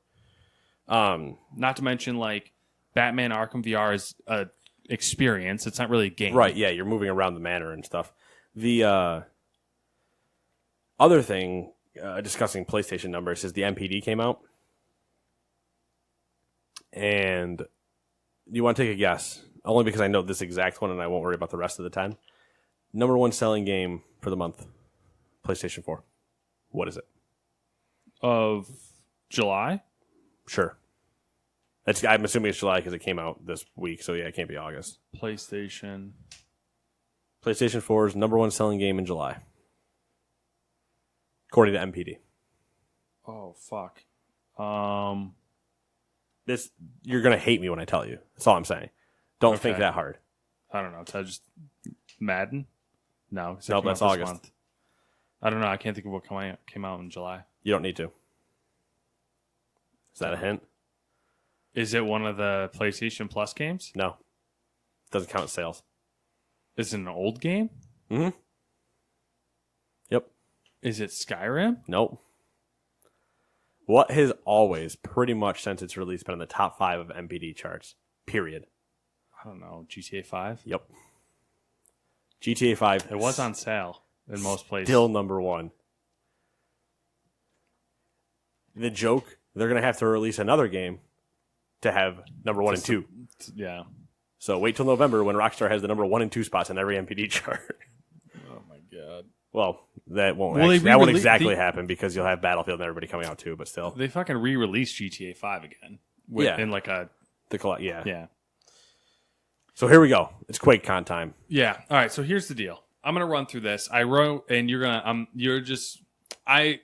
Not to mention like Batman Arkham VR is a experience. It's not really a game. Right, yeah, you're moving around the manor and stuff. The other thing, discussing PlayStation numbers, is the MPD came out. And you want to take a guess? Only because I know this exact one and I won't worry about the rest of the 10. Number 1 selling game for the month, PlayStation 4. What is it? Of July? Sure. I'm assuming it's July because it came out this week, so yeah, it can't be August. PlayStation 4's number 1 selling game in July, according to MPD. Oh fuck! This you're gonna hate me when I tell you. That's all I'm saying. Don't think that hard. I don't know. It's just Madden. No, that's August. Month. I don't know. I can't think of what came out in July. You don't need to. Is that a hint? Is it one of the PlayStation Plus games? No. Doesn't count sales. Is it an old game? Mm-hmm. Yep. Is it Skyrim? Nope. What has always, pretty much since its release, been in the top 5 of MPD charts? Period. I don't know. GTA 5? Yep. GTA 5. It was on sale in most places. Still number 1. The joke, they're going to have to release another game to have number 1 and 2. Yeah. So wait till November when Rockstar has the number 1 and 2 spots in every MPD chart. Oh my god. Well, that won't exactly happen because you'll have Battlefield and everybody coming out too, but still. They fucking re-released GTA 5 again. In like a... Yeah. Yeah. So here we go. It's Quakecon time. Yeah. All right. So here's the deal. I'm going to run through this. I wrote, and you're going to,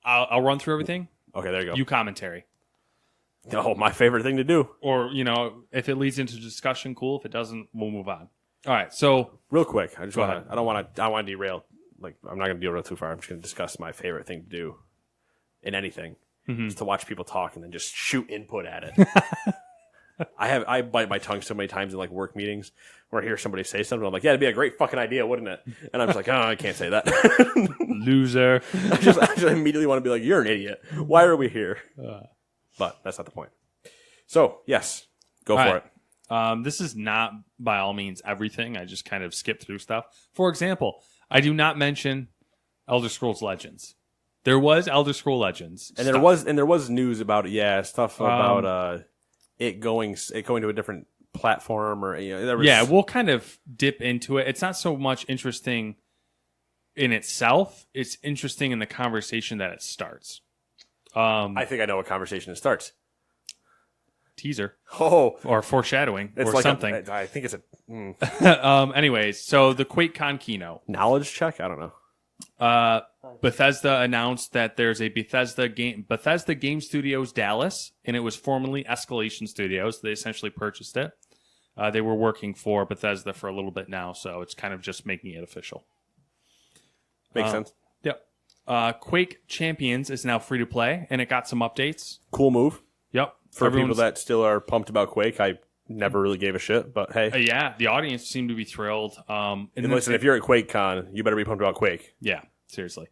I'll run through everything. Okay, there you go. You commentary. Oh, my favorite thing to do. Or, if it leads into discussion, cool. If it doesn't, we'll move on. All right. So real quick, I don't want to derail. Like, I'm not going to derail too far. I'm just going to discuss my favorite thing to do in anything. Mm-hmm. Just to watch people talk and then just shoot input at it. I bite my tongue so many times in like work meetings where I hear somebody say something. I'm like, yeah, it'd be a great fucking idea, wouldn't it? And I'm just like, oh, I can't say that. Loser. I just immediately want to be like, you're an idiot. Why are we here? But that's not the point. So, yes, go for it. This is not by all means everything. I just kind of skip through stuff. For example, I do not mention Elder Scrolls Legends. There was Elder Scrolls Legends. And there was news about it. Yeah, stuff about it going to a different platform or there was... Yeah, we'll kind of dip into it. It's not so much interesting in itself. It's interesting in the conversation that it starts. I think I know what conversation it starts. Teaser. Oh. Or foreshadowing or like something. I think it's a... Anyways, so the Quakecon keynote. Knowledge check? I don't know. Bethesda announced that there's a Bethesda Game Studios Dallas, and it was formerly Escalation Studios. They essentially purchased it. They were working for Bethesda for a little bit now, so it's kind of just making it official. Makes sense. Yep. Quake Champions is now free to play, and it got some updates. Cool move. Yep. For people that still are pumped about Quake, I never really gave a shit, but hey. Yeah, the audience seemed to be thrilled. And listen, if you're at QuakeCon, you better be pumped about Quake. Yeah, seriously.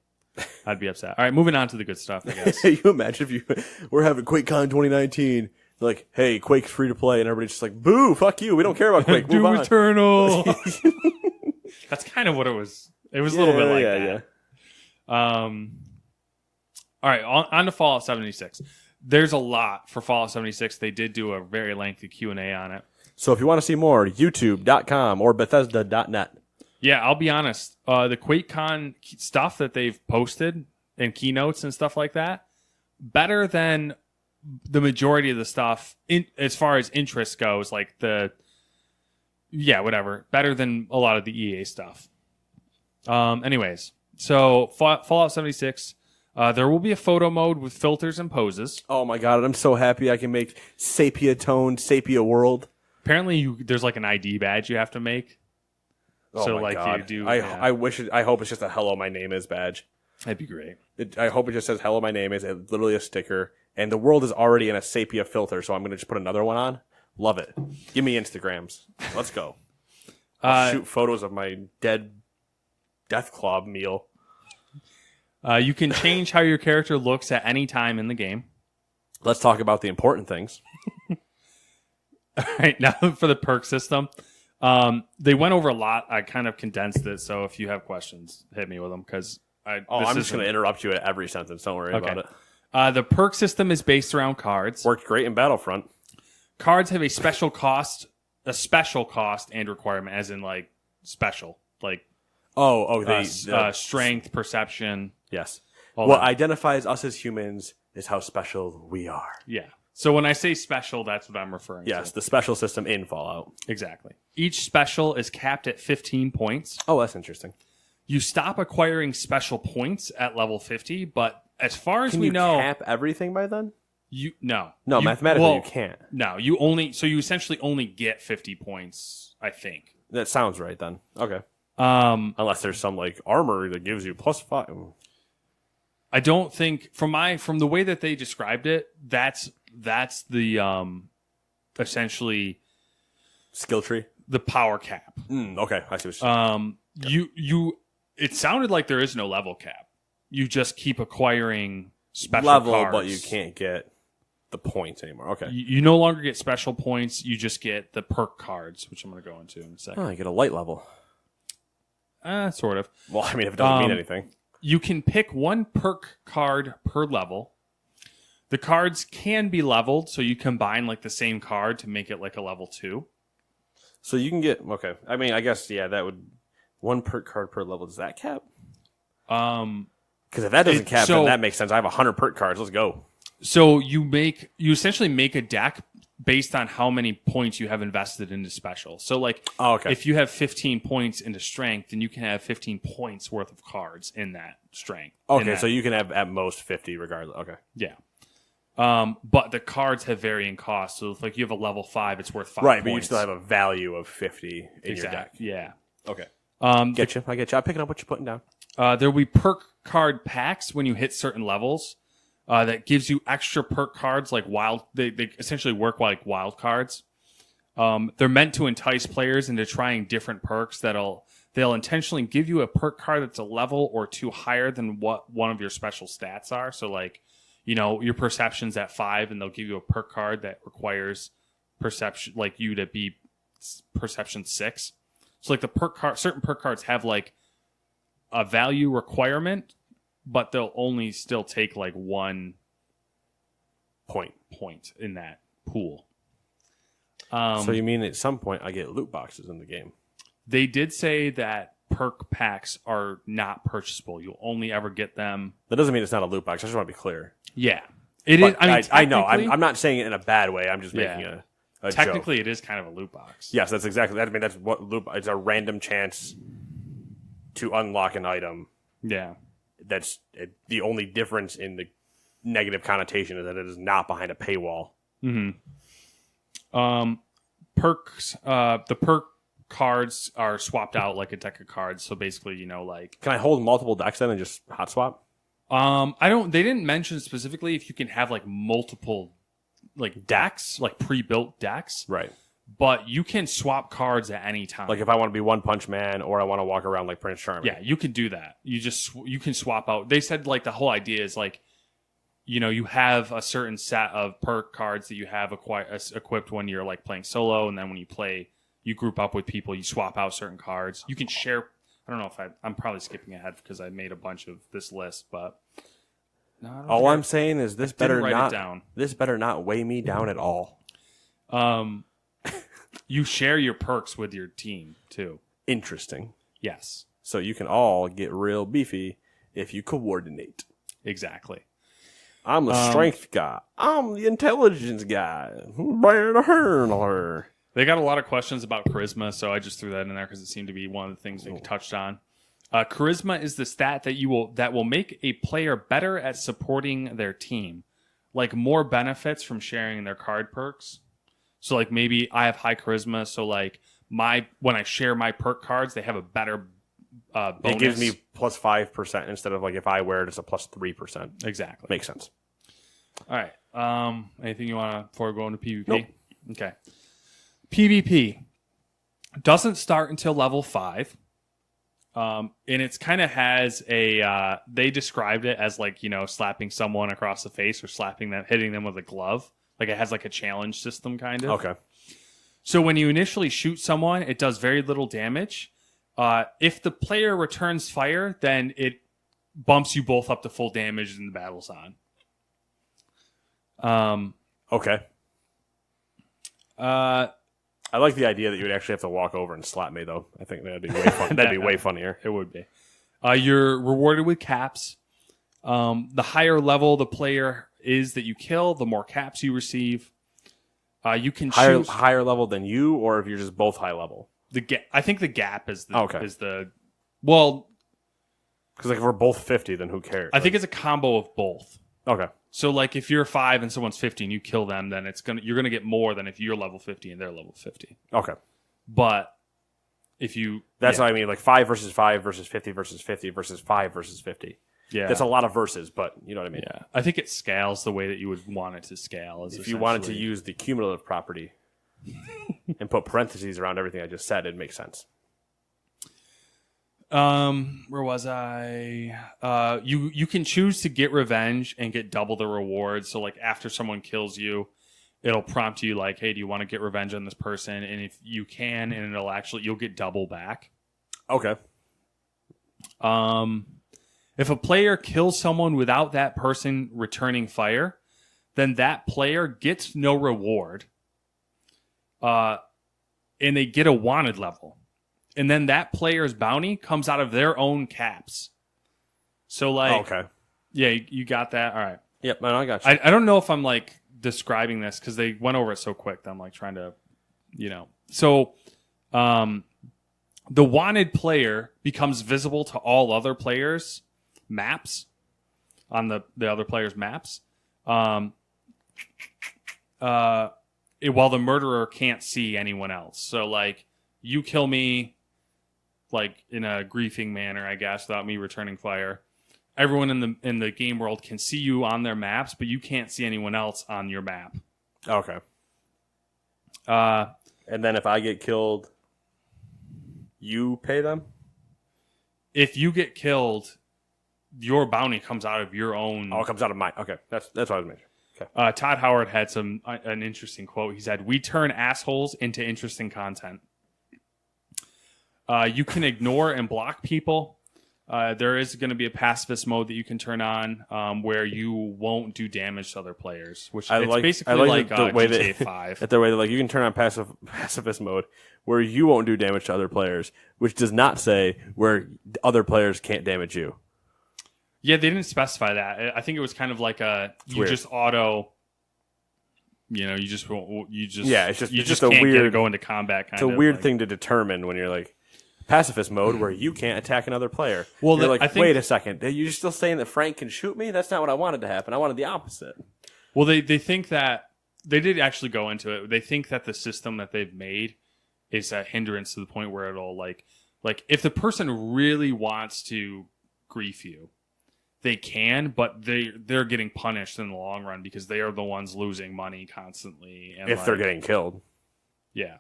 I'd be upset. All right, moving on to the good stuff, I guess. You imagine if we're having QuakeCon 2019, like, hey, Quake's free to play, and everybody's just like, boo, fuck you, we don't care about Quake, move on. Doom Eternal. That's kind of what it was. It was a little bit like that. Yeah. All right, on to Fallout 76. There's a lot for Fallout 76. They did do a very lengthy Q&A on it. So if you want to see more, youtube.com or Bethesda.net. Yeah, I'll be honest. The QuakeCon stuff that they've posted and keynotes and stuff like that, better than the majority of the stuff as far as interest goes. Like whatever. Better than a lot of the EA stuff. Anyways, so Fallout 76... there will be a photo mode with filters and poses. Oh my god, I'm so happy I can make sepia-toned, sepia world. Apparently, there's like an ID badge you have to make. Oh so my like god. You do. I hope it's just a hello, my name is badge. That'd be great. I hope it just says hello, my name is. It's literally a sticker. And the world is already in a sepia filter, so I'm going to just put another one on. Love it. Give me Instagrams. Let's go. I'll shoot photos of my dead Death Claw meal. You can change how your character looks at any time in the game. Let's talk about the important things. All right, now for the perk system. They went over a lot. I kind of condensed it, so if you have questions, hit me with them. I'm just going to interrupt you at every sentence. Don't worry about it. The perk system is based around cards. Worked great in Battlefront. Cards have a special cost and requirement, as in like special, like strength, perception. Yes. What identifies us as humans is how special we are. Yeah. So when I say special, that's what I'm referring to. Yes, the special system in Fallout. Exactly. Each special is capped at 15 points. Oh, that's interesting. You stop acquiring special points at level 50, but as far as we know... Can you cap everything by then? No, mathematically you can't. No, you essentially only get 50 points, I think. That sounds right then. Okay. Unless there's some like armor that gives you +5. I don't think from the way that they described it, that's the essentially skill tree, the power cap. Okay, I see what you're saying. It sounded like there is no level cap. You just keep acquiring special cards, but you can't get the points anymore. Okay, you no longer get special points. You just get the perk cards, which I'm going to go into in a second. Oh, you get a light level. Sort of. Well, I mean, if it doesn't mean anything. You can pick one perk card per level. The cards can be leveled, so you combine like the same card to make it like a level 2. So you can get I mean, I guess that would one perk card per level. Does that cap? Because if that doesn't cap, then that makes sense. I have 100 perk cards. Let's go. So you essentially make a deck based on how many points you have invested into special. So like, if you have 15 points into strength, then you can have 15 points worth of cards in that strength. Okay, so you can have at most 50 regardless. Okay. Yeah. But the cards have varying costs. So if like you have a level 5, it's worth 5 points. Right, but you still have a value of 50 in your deck. Yeah. Okay. I get you. I'm picking up what you're putting down. There will be perk card packs when you hit certain levels. That gives you extra perk cards like they essentially work like wild cards. They're meant to entice players into trying different perks they'll intentionally give you a perk card that's a level or 2 higher than what one of your special stats are. So like, your perception's at 5 and they'll give you a perk card that requires perception, like you to be perception 6. So like certain perk cards have like a value requirement, but they'll only still take like 1 point in that pool. So you mean at some point I get loot boxes in the game? They did say that perk packs are not purchasable. You'll only ever get them. That doesn't mean it's not a loot box. I just want to be clear. Yeah, it is. I know. I'm not saying it in a bad way. I'm just making a technically joke. It is kind of a loot box. Yes, that's exactly that. I mean, that's what loot. It's a random chance to unlock an item Yeah. That's the only difference in the negative connotation is that it is not behind a paywall. Perks. The perk cards are swapped out like a deck of cards. So basically, Can I hold multiple decks then and just hot swap? They didn't mention specifically if you can have like multiple like decks, like pre-built decks. Right. But you can swap cards at any time. Like if I want to be One Punch Man or I want to walk around like Prince Charming. Yeah, you can do that. You can swap out. They said like the whole idea is like, you have a certain set of perk cards that you have equipped when you're like playing solo, and then when you group up with people, you swap out certain cards. You can share. I don't know if I'm probably skipping ahead because I made a bunch of this list, but all I'm saying is this better not weigh me down at all. You share your perks with your team too. Interesting. Yes. So you can all get real beefy if you coordinate. Exactly. I'm the strength guy. I'm the intelligence guy. They got a lot of questions about charisma, so I just threw that in there because it seemed to be one of the things we touched on. Charisma is the stat that will make a player better at supporting their team, like more benefits from sharing their card perks. So like maybe I have high charisma, so like when I share my perk cards, they have a better bonus. It gives me plus 5% instead of like if I wear it, it's a plus 3%. Exactly. Makes sense. All right. Anything you want to before we go into PvP? Nope. Okay. PvP doesn't start until level 5. And it's kind of has they described it as like, slapping someone across the face or hitting them with a glove. Like it has like a challenge system kind of. Okay. So when you initially shoot someone, it does very little damage. If the player returns fire, then it bumps you both up to full damage and the battle's on. Okay. I like the idea that you would actually have to walk over and slap me, though. I think that'd be way fun. That'd be way funnier. It would be. You're rewarded with caps. The higher level the player is that you kill, the more caps you receive. You can choose higher level than you, or if you're just both high level. I think the gap is the well. Because like if we're both 50, then who cares? I think it's a combo of both. Okay. So like if you're 5 and someone's 50 and you kill them, then you're gonna get more than if you're level 50 and they're level 50. Okay. But if you what I mean, like 5 versus 5 versus 50 versus 50 versus 5 versus 50. Yeah. That's a lot of verses, but you know what I mean. Yeah. I think it scales the way that you would want it to scale. If you wanted to use the cumulative property and put parentheses around everything I just said, it'd make sense. Where was I? You can choose to get revenge and get double the rewards. So like after someone kills you, it'll prompt you like, hey, do you want to get revenge on this person? And if you can, and you'll get double back. Okay. If a player kills someone without that person returning fire, then that player gets no reward. And they get a wanted level. And then that player's bounty comes out of their own caps. So like, okay. Yeah, you got that? All right. Yep, man, I got you. I don't know if I'm like describing this because they went over it so quick that I'm like trying to, So, the wanted player becomes visible to all other players' maps on the other players' maps. While the murderer can't see anyone else. So like you kill me like in a griefing manner, I guess, without me returning fire. Everyone in the game world can see you on their maps, but you can't see anyone else on your map. Okay. And then if I get killed, you pay them? If you get killed, your bounty comes out of your own. Oh, it comes out of mine. Okay, that's what I was mentioning. Okay. Todd Howard had an interesting quote. He said, "We turn assholes into interesting content." You can ignore and block people. There is going to be a pacifist mode that you can turn on where you won't do damage to other players, which it's basically like GTA 5. The way that like you can turn on pacifist mode where you won't do damage to other players, which does not say where other players can't damage you. Yeah, they didn't specify that. I think it was kind of like just auto. You just it's just can't a weird go into combat. It's a weird thing to determine when you're like pacifist mode where you can't attack another player. Well, you're like, wait a second. You're still saying that Frank can shoot me? That's not what I wanted to happen. I wanted the opposite. Well, they think that they did actually go into it. They think that the system that they've made is a hindrance to the point where it'll like if the person really wants to grief you, they can, but they're getting punished in the long run because they are the ones losing money constantly. And if they're getting killed. Yeah.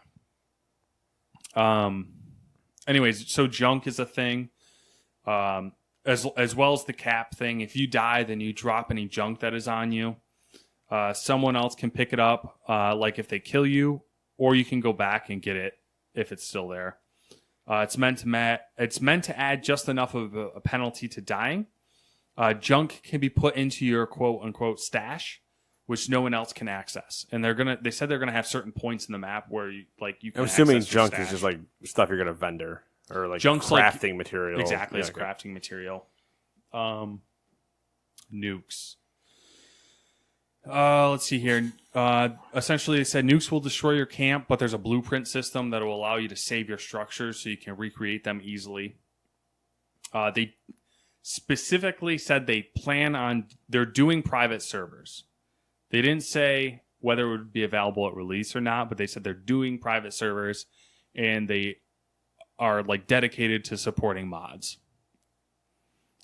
Anyways, so junk is a thing. As well as the cap thing. If you die, then you drop any junk that is on you. Someone else can pick it up, like if they kill you, or you can go back and get it if it's still there. It's meant to add just enough of a penalty to dying. Junk can be put into your quote unquote stash, which no one else can access. And they said they're gonna have certain points in the map where you can. I'm assuming junk is just like stuff you're gonna vendor or like Junk's crafting material. Exactly, it's crafting material. Nukes. Let's see here. Essentially, they said nukes will destroy your camp, but there's a blueprint system that will allow you to save your structures so you can recreate them easily. They specifically said they're doing private servers. They didn't say whether it would be available at release or not, but they said they're doing private servers, and they are like dedicated to supporting mods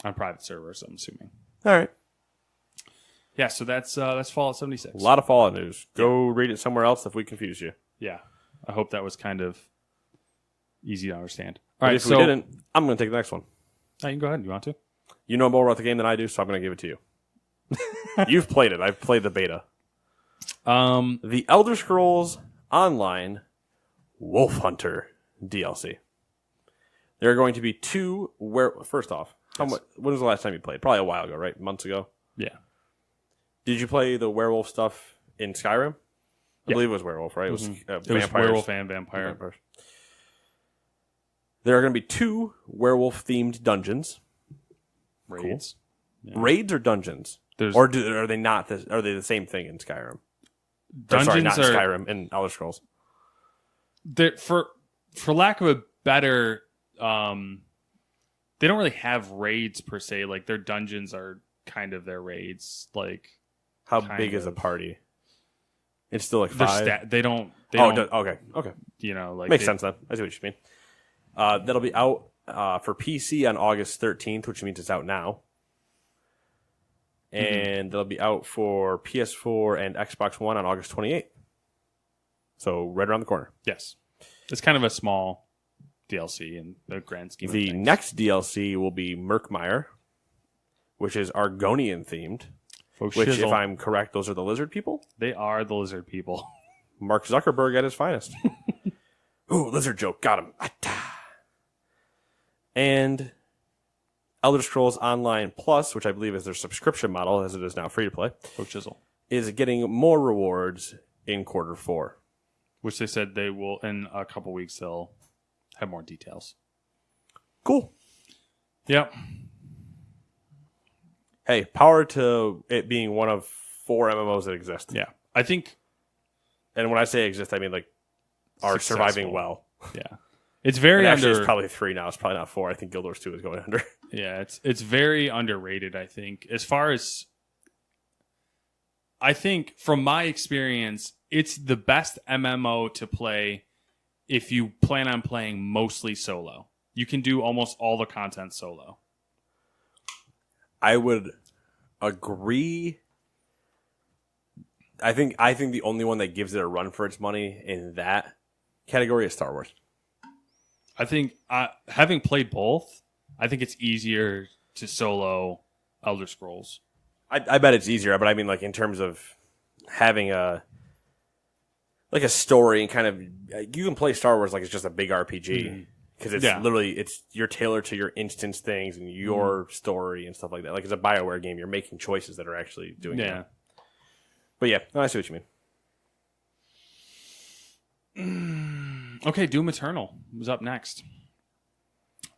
on private servers, I'm assuming. All right. Yeah, so that's Fallout 76. A lot of Fallout news. Go read it somewhere else if we confuse you. Yeah. I hope that was kind of easy to understand. All right, if we didn't, I'm going to take the next one. You can go ahead. You want to? You know more about the game than I do, so I'm going to give it to you. You've played it. I've played the beta. The Elder Scrolls Online Wolf Hunter DLC. There are going to be two. First off, when was the last time you played? Probably a while ago, right? Months ago? Yeah. Did you play the werewolf stuff in Skyrim? I believe it was werewolf, right? Mm-hmm. It was werewolf and vampire. There are going to be two werewolf-themed dungeons. Raids. Cool. Yeah. Raids or dungeons? Are they not? Are they the same thing in Skyrim? Dungeons not in Skyrim, in Elder Scrolls. For lack of a better, they don't really have raids per se. Like their dungeons are kind of their raids. Like how big is a party? It's still like 5. They don't. Okay. You know, like makes sense then. I see what you mean. That'll be out for PC on August 13th, which means it's out now. And they'll be out for PS4 and Xbox One on August 28th. So right around the corner. Yes. It's kind of a small DLC in the grand scheme of things. The next DLC will be Murkmire, which is Argonian themed. Which, if I'm correct, those are the lizard people? They are the lizard people. Mark Zuckerberg at his finest. Ooh, lizard joke. Got him. And Elder Scrolls Online Plus, which I believe is their subscription model, as it is now free to play, is getting more rewards in Q4. Which they said they will, in a couple weeks, they'll have more details. Cool. Yep. Hey, power to it being one of 4 MMOs that exist. Yeah. I think... And when I say exist, I mean like are surviving well. Yeah. It's very actually, it's probably 3 now. It's probably not 4. I think Guild Wars 2 is going under. Yeah, it's very underrated, I think. As far as... I think, from my experience, it's the best MMO to play if you plan on playing mostly solo. You can do almost all the content solo. I would agree. I think the only one that gives it a run for its money in that category is Star Wars. I think, having played both, I think it's easier to solo Elder Scrolls. I bet it's easier, but I mean, like, in terms of having a story and kind of, you can play Star Wars like it's just a big RPG because it's literally you're tailored to your instance things and your story and stuff like that. Like, it's a BioWare game, you're making choices that are actually doing that. But yeah, I see what you mean. Okay, Doom Eternal was up next.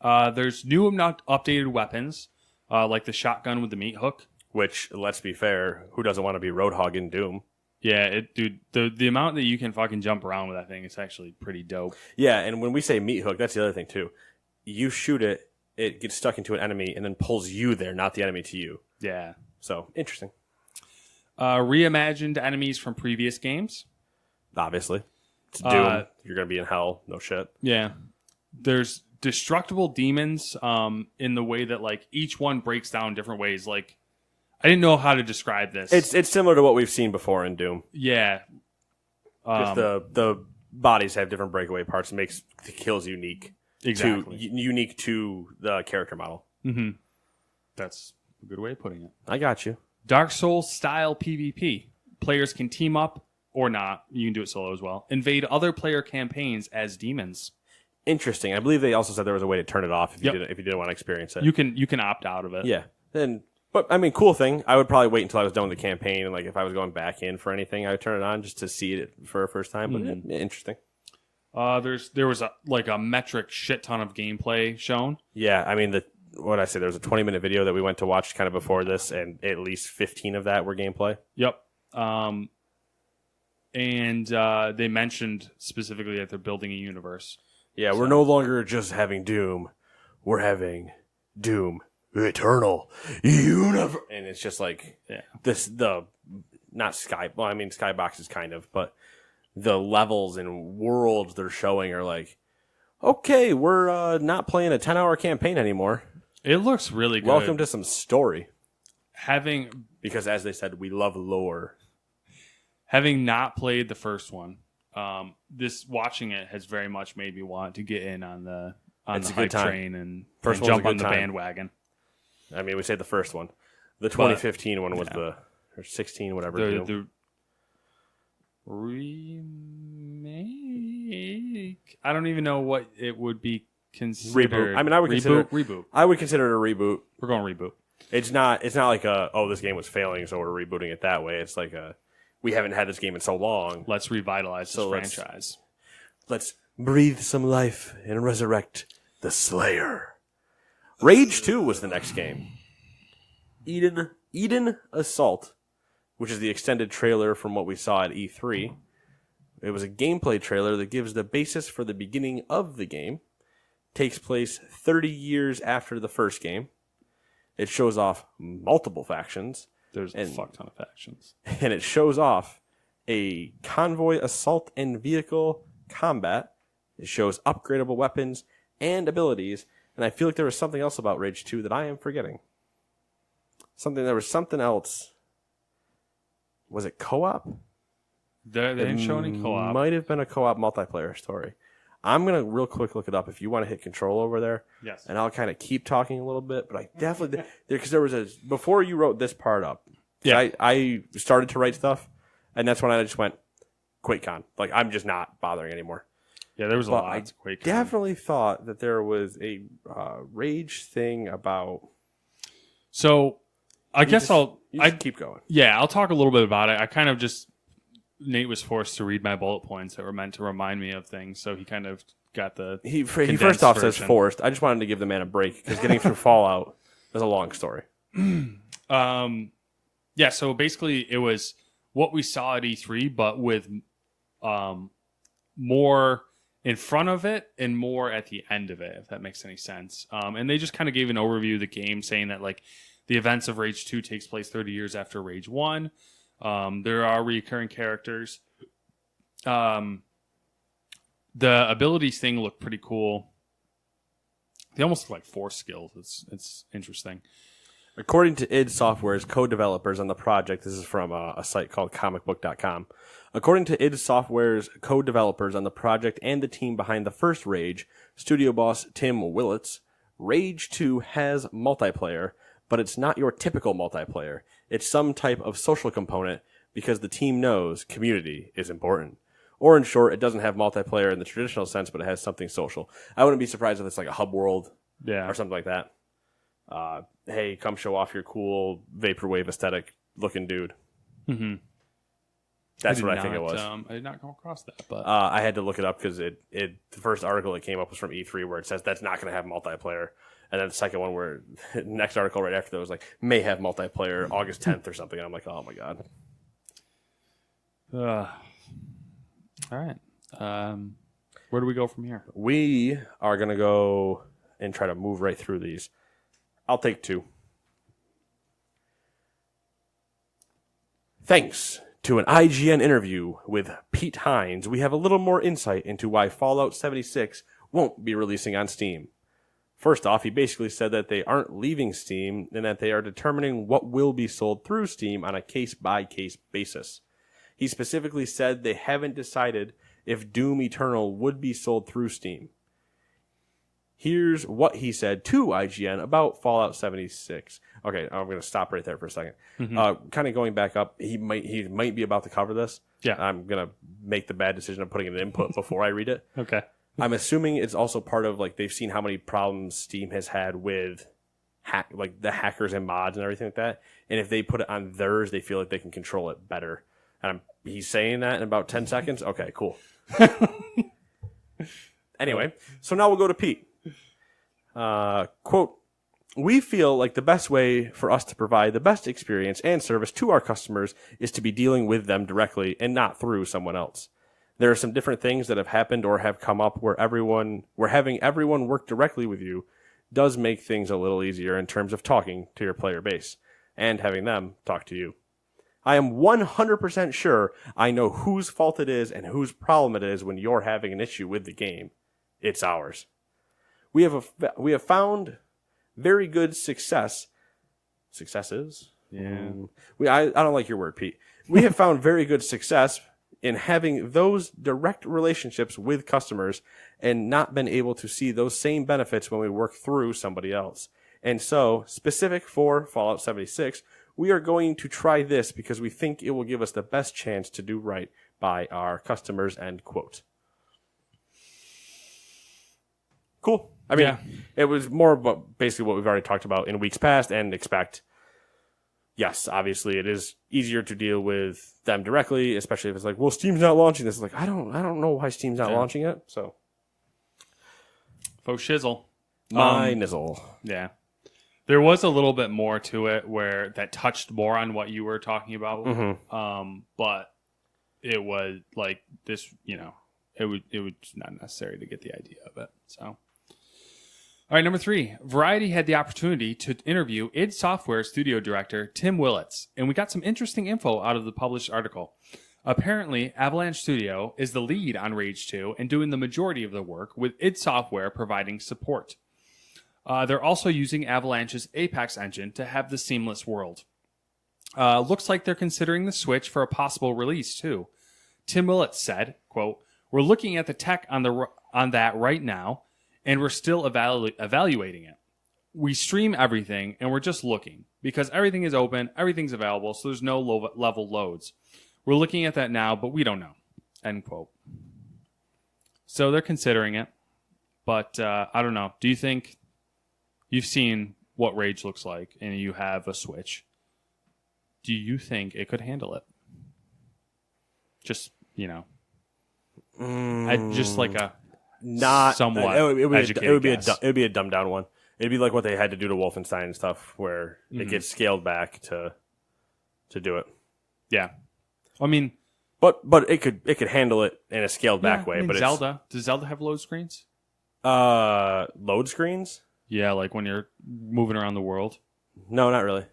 There's new and updated weapons, like the shotgun with the meat hook. Which, let's be fair, who doesn't want to be Roadhog in Doom? Yeah, dude, the amount that you can fucking jump around with that thing is actually pretty dope. Yeah, and when we say meat hook, that's the other thing too. you shoot it, it gets stuck into an enemy and then pulls you there, not the enemy to you. Yeah. So, interesting. Reimagined enemies from previous games. Obviously. It's Doom. You're going to be in hell. No shit. Yeah. There's destructible demons in the way that, like, each one breaks down different ways. Like, I didn't know how to describe this. It's similar to what we've seen before in Doom. Yeah. Just the bodies have different breakaway parts. It makes the kills unique. Exactly. Unique to the character model. Mm-hmm. That's a good way of putting it. I got you. Dark Souls style PvP. Players can team up or not. You can do it solo as well. Invade other player campaigns as demons. Interesting. I believe they also said there was a way to turn it off if you didn't want to experience it. You can opt out of it. Yeah. But I mean, cool thing. I would probably wait until I was done with the campaign, and like if I was going back in for anything, I would turn it on just to see it for a first time. But interesting. There was a metric shit ton of gameplay shown. Yeah, I mean what I say, there was a 20-minute video that we went to watch kind of before this, and at least 15 of that were gameplay. Yep. And they mentioned specifically that they're building a universe. Yeah, we're no longer just having Doom. We're having Doom Eternal Universe. And it's just like not Sky. Well, I mean, Skybox is kind of, but the levels and worlds they're showing are like, okay, we're not playing a 10-hour campaign anymore. It looks really good. Welcome to some story. Because as they said, we love lore. Having not played the first one, watching it has very much made me want to get in on the hype train and jump on the bandwagon. I mean, we say the first one. The 2015 one was or 16, whatever. The remake. I don't even know what it would be considered. Reboot. I mean, I would consider reboot. I would consider it a reboot. We're going reboot. It's not like this game was failing, so we're rebooting it that way. It's like we haven't had this game in so long. Let's revitalize this franchise. Let's breathe some life and resurrect the Slayer. Rage 2 was the next game. Eden Assault, which is the extended trailer from what we saw at E3. It was a gameplay trailer that gives the basis for the beginning of the game. Takes place 30 years after the first game. It shows off multiple factions. There's a fuck ton of factions. And it shows off a convoy assault and vehicle combat. It shows upgradable weapons and abilities. And I feel like there was something else about Rage 2 that I am forgetting. There was something else. Was it co-op? They didn't show any co-op. Might have been a co-op multiplayer story. I'm going to real quick look it up if you want to hit control over there. Yes. And I'll kind of keep talking a little bit, but I definitely, because there was before you wrote this part up, I started to write stuff, and that's when I just went, Quakecon. Like, I'm just not bothering anymore. Yeah, there was a lot of Quakecon. Definitely thought that there was a Rage thing about. So, I guess I'll keep going. Yeah, I'll talk a little bit about it. I kind of just, Nate was forced to read my bullet points that were meant to remind me of things, so he kind of got the He first off says forced. I just wanted to give the man a break, because getting through Fallout is a long story. Yeah, so basically it was what we saw at E3, but with more in front of it and more at the end of it, if that makes any sense. And they just kind of gave an overview of the game, saying that like the events of Rage 2 takes place 30 years after Rage 1. There are recurring characters. The abilities thing looked pretty cool. They almost look like force skills. It's interesting. According to id Software's co-developers on the project, this is from a site called comicbook.com. According to id Software's co-developers on the project and the team behind the first Rage, studio boss Tim Willits, Rage 2 has multiplayer, but it's not your typical multiplayer. It's some type of social component because the team knows community is important. Or in short, it doesn't have multiplayer in the traditional sense, but it has something social. I wouldn't be surprised if it's like a hub world or something like that. Hey, come show off your cool vaporwave aesthetic looking dude. Mm-hmm. That's what I think it was. I did not come across that, but I had to look it up because the first article that came up was from E3 where it says that's not going to have multiplayer. And then the second one where the next article right after that was like, may have multiplayer August 10th or something. And I'm like, oh my God. All right. Where do we go from here? We are going to go and try to move right through these. I'll take 2. Thanks to an IGN interview with Pete Hines, we have a little more insight into why Fallout 76 won't be releasing on Steam. First off, he basically said that they aren't leaving Steam and that they are determining what will be sold through Steam on a case-by-case basis. He specifically said they haven't decided if Doom Eternal would be sold through Steam. Here's what he said to IGN about Fallout 76. Okay, I'm going to stop right there for a second. Kind of going back up, he might be about to cover this. Yeah. I'm going to make the bad decision of putting an input before I read it. Okay. I'm assuming it's also part of, like, they've seen how many problems Steam has had with the hackers and mods and everything like that. And if they put it on theirs, they feel like they can control it better. And he's saying that in about 10 seconds? Okay, cool. Anyway, so now we'll go to Pete. Quote, we feel like the best way for us to provide the best experience and service to our customers is to be dealing with them directly and not through someone else. There are some different things that have happened or have come up where having everyone work directly with you does make things a little easier in terms of talking to your player base and having them talk to you. I am 100% sure I know whose fault it is and whose problem it is when you're having an issue with the game. It's ours. We have found very good successes. Yeah. I don't like your word, Pete. We have found very good success in having those direct relationships with customers and not been able to see those same benefits when we work through somebody else. And so, specific for Fallout 76, we are going to try this because we think it will give us the best chance to do right by our customers, end quote. Cool. I mean, It was more about basically what we've already talked about in weeks past and expect. Yes, obviously it is easier to deal with them directly, especially if it's like, well, Steam's not launching this. It's like, I don't know why Steam's not launching it. So, faux shizzle. My nizzle. Yeah. There was a little bit more to it where that touched more on what you were talking about. Mm-hmm. But it was like this, it was not necessary to get the idea of it. So. All right, number 3. Variety had the opportunity to interview id Software studio director Tim Willits, and we got some interesting info out of the published article. Apparently, Avalanche Studio is the lead on Rage 2 and doing the majority of the work, with id Software providing support. They're also using Avalanche's Apex engine to have the seamless world. Looks like they're considering the Switch for a possible release, too. Tim Willits said, quote, we're looking at the tech on that right now, and we're still evaluating it. We stream everything, and we're just looking. Because everything is open, everything's available, so there's no low-level loads. We're looking at that now, but we don't know. End quote. So they're considering it. But I don't know. Do you think you've seen what Rage looks like, and you have a Switch? Do you think it could handle it? Just, just like a... Not somewhat. It would be a dumbed down one. It'd be like what they had to do to Wolfenstein and stuff, where it gets scaled back to do it. Yeah, I mean, but it could handle it in a scaled back way. But Zelda, does Zelda have load screens? Load screens? Yeah, like when you're moving around the world. No, not really.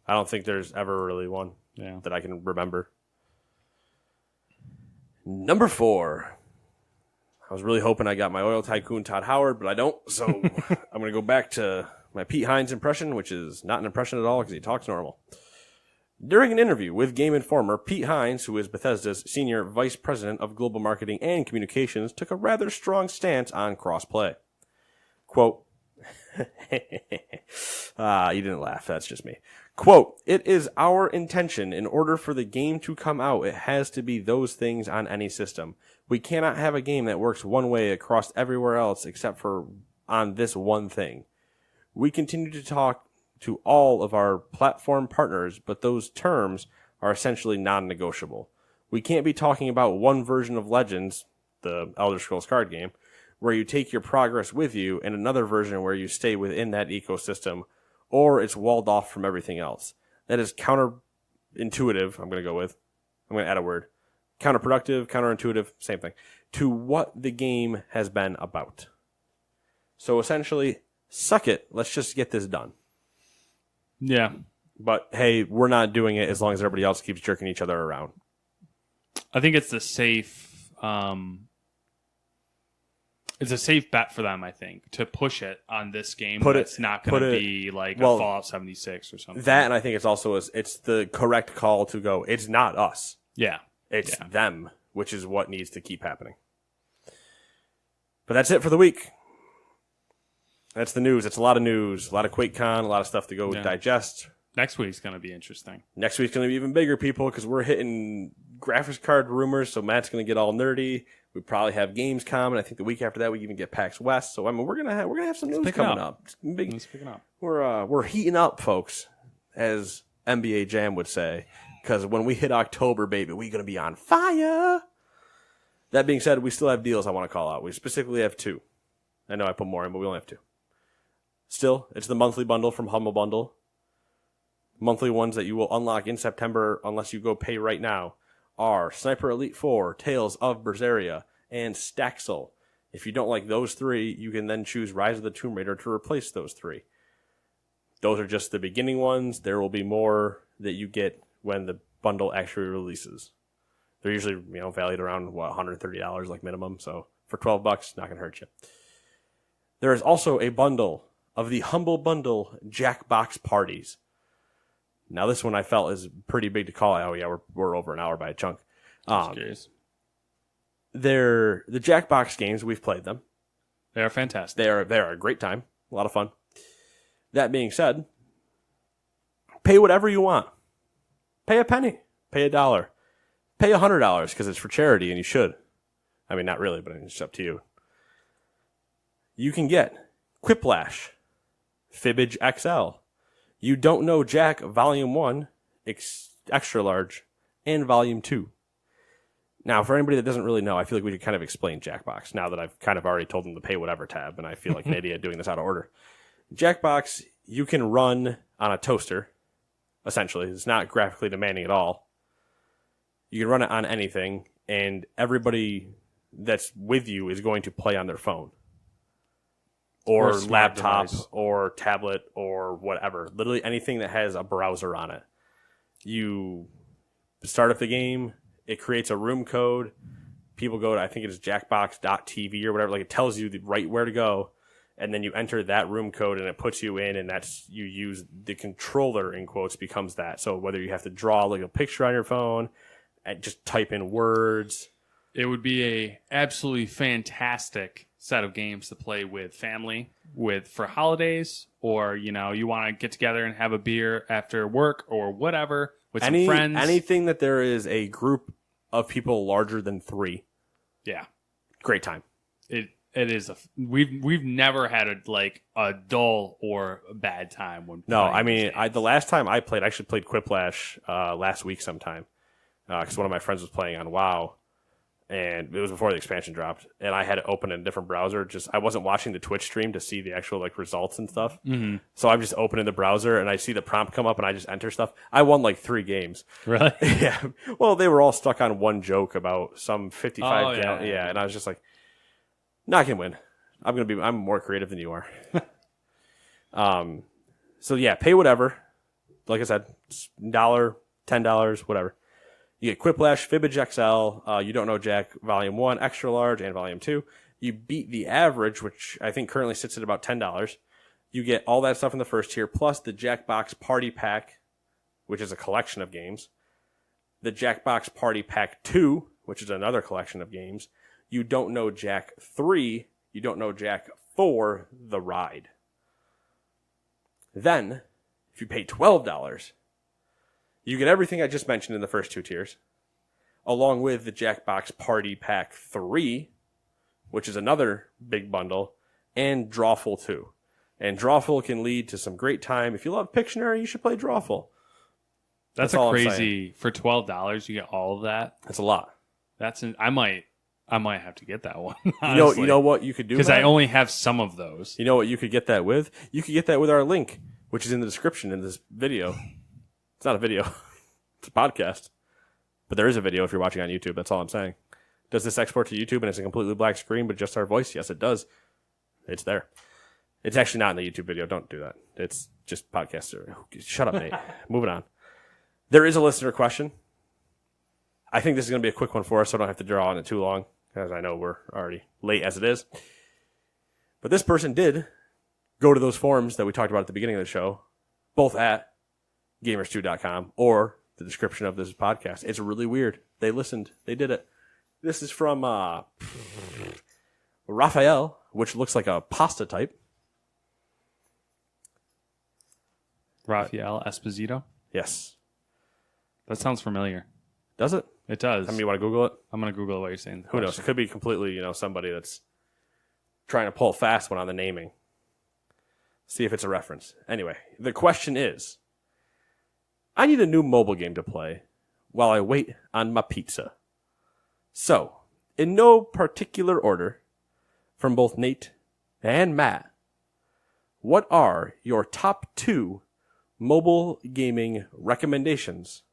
I don't think there's ever really one that I can remember. Number 4. I was really hoping I got my oil tycoon Todd Howard, but I don't. So I'm going to go back to my Pete Hines impression, which is not an impression at all because he talks normal. During an interview with Game Informer, Pete Hines, who is Bethesda's Senior Vice President of Global Marketing and Communications, took a rather strong stance on crossplay. Quote, you didn't laugh. That's just me. Quote, it is our intention in order for the game to come out, it has to be those things on any system. We cannot have a game that works one way across everywhere else except for on this one thing. We continue to talk to all of our platform partners, but those terms are essentially non-negotiable. We can't be talking about one version of Legends, the Elder Scrolls card game, where you take your progress with you, and another version where you stay within that ecosystem, or it's walled off from everything else. That is counterintuitive, I'm going to add a word. Counterproductive, counterintuitive, same thing, to what the game has been about. So essentially, suck it. Let's just get this done. Yeah. But hey, we're not doing it as long as everybody else keeps jerking each other around. I think it's the safe. It's a safe bet for them, I think, to push it on this game. It's not going to be like a Fallout 76 or something. That, and I think it's also it's the correct call to go. It's not us. Yeah, it's them, which is what needs to keep happening. But that's it for the week. That's the news. It's a lot of news, a lot of Quakecon, a lot of stuff to go digest. Next week's going to be interesting. Next week's going to be even bigger, people, because we're hitting graphics card rumors, so Matt's going to get all nerdy. We probably have Gamescom, and I think the week after that we even get PAX West. So I mean, we're gonna have some news coming up. It's picking up. We're heating up, folks, as NBA Jam would say, because when we hit October, baby, we're gonna be on fire. That being said, we still have deals I want to call out. We specifically have 2. I know I put more in, but we only have 2. Still, it's the monthly bundle from Humble Bundle. Monthly ones that you will unlock in September unless you go pay right now are Sniper Elite 4, Tales of Berseria, and Staxel. If you don't like those 3, you can then choose Rise of the Tomb Raider to replace those 3. Those are just the beginning ones. There will be more that you get when the bundle actually releases. They're usually, valued around $130 like minimum. So for $12, not gonna hurt you. There is also a bundle of the Humble Bundle Jackbox parties. Now, this one I felt is pretty big to call. Oh, yeah, we're over an hour by a chunk. They're the Jackbox games. We've played them. They are fantastic. They are a great time. A lot of fun. That being said, pay whatever you want. Pay a penny. Pay $1. Pay $100 because it's for charity and you should. I mean, not really, but it's up to you. You can get Quiplash, Fibbage XL, You Don't Know Jack Volume 1, Extra Large, and Volume 2. Now, for anybody that doesn't really know, I feel like we should kind of explain Jackbox now that I've kind of already told them the pay whatever tab, and I feel like an idiot doing this out of order. Jackbox, you can run on a toaster, essentially. It's not graphically demanding at all. You can run it on anything, and everybody that's with you is going to play on their phone. Or laptop, device. Or tablet, or whatever. Literally anything that has a browser on it. You start up the game, it creates a room code. People go to, I think it is jackbox.tv or whatever. Like, it tells you right where to go. And then you enter that room code and it puts you in, and you use the controller, in quotes, becomes that. So whether you have to draw like a picture on your phone and just type in words. It would be a absolutely fantastic set of games to play with family, for holidays, or you want to get together and have a beer after work or whatever with some friends. Anything that there is a group of people larger than 3. Yeah, great time. It is we've never had a dull or a bad time when. No, I mean the last time I actually played Quiplash last week sometime because one of my friends was playing on WoW. And it was before the expansion dropped, and I had it open in a different browser. I wasn't watching the Twitch stream to see the actual results and stuff. Mm-hmm. So I'm just opening the browser, and I see the prompt come up, and I just enter stuff. I won 3 games. Really? Yeah. Well, they were all stuck on one joke about some 55 gallon. Yeah, and I was just like, not gonna win. I'm more creative than you are. So yeah, pay whatever. Like I said, $1, $10, whatever. You get Quiplash, Fibbage XL, You Don't Know Jack, Volume 1, Extra Large, and Volume 2. You beat the average, which I think currently sits at about $10. You get all that stuff in the first tier, plus the Jackbox Party Pack, which is a collection of games. The Jackbox Party Pack 2, which is another collection of games. You Don't Know Jack 3, You Don't Know Jack 4, The Ride. Then, if you pay $12... you get everything I just mentioned in the first 2 tiers, along with the Jackbox Party Pack 3, which is another big bundle, and Drawful 2. And Drawful can lead to some great time. If you love Pictionary, you should play Drawful. That's a crazy, for $12, you get all of that? That's a lot. I might have to get that one. You know what you could do? Because I only have some of those. You know what you could get that with? You could get that with our link, which is in the description in this video. It's not a video. It's a podcast. But there is a video if you're watching on YouTube. That's all I'm saying. Does this export to YouTube and it's a completely black screen but just our voice? Yes, it does. It's there. It's actually not in the YouTube video. Don't do that. It's just podcast. Shut up, Nate. Moving on. There is a listener question. I think this is going to be a quick one for us, so I don't have to draw on it too long, because I know we're already late as it is. But this person did go to those forums that we talked about at the beginning of the show, both at gamers2.com or the description of this podcast. It's really weird. They listened. They did it. This is from Raphael, which looks like a pasta type. Raphael Esposito? Yes. That sounds familiar. Does it? It does. I mean, you want to Google it? I'm going to Google what you're saying. Who knows? It could be completely, somebody that's trying to pull a fast one on the naming. See if it's a reference. Anyway, the question is, I need a new mobile game to play while I wait on my pizza. So, in no particular order, from both Nate and Matt, what are your top 2 mobile gaming recommendations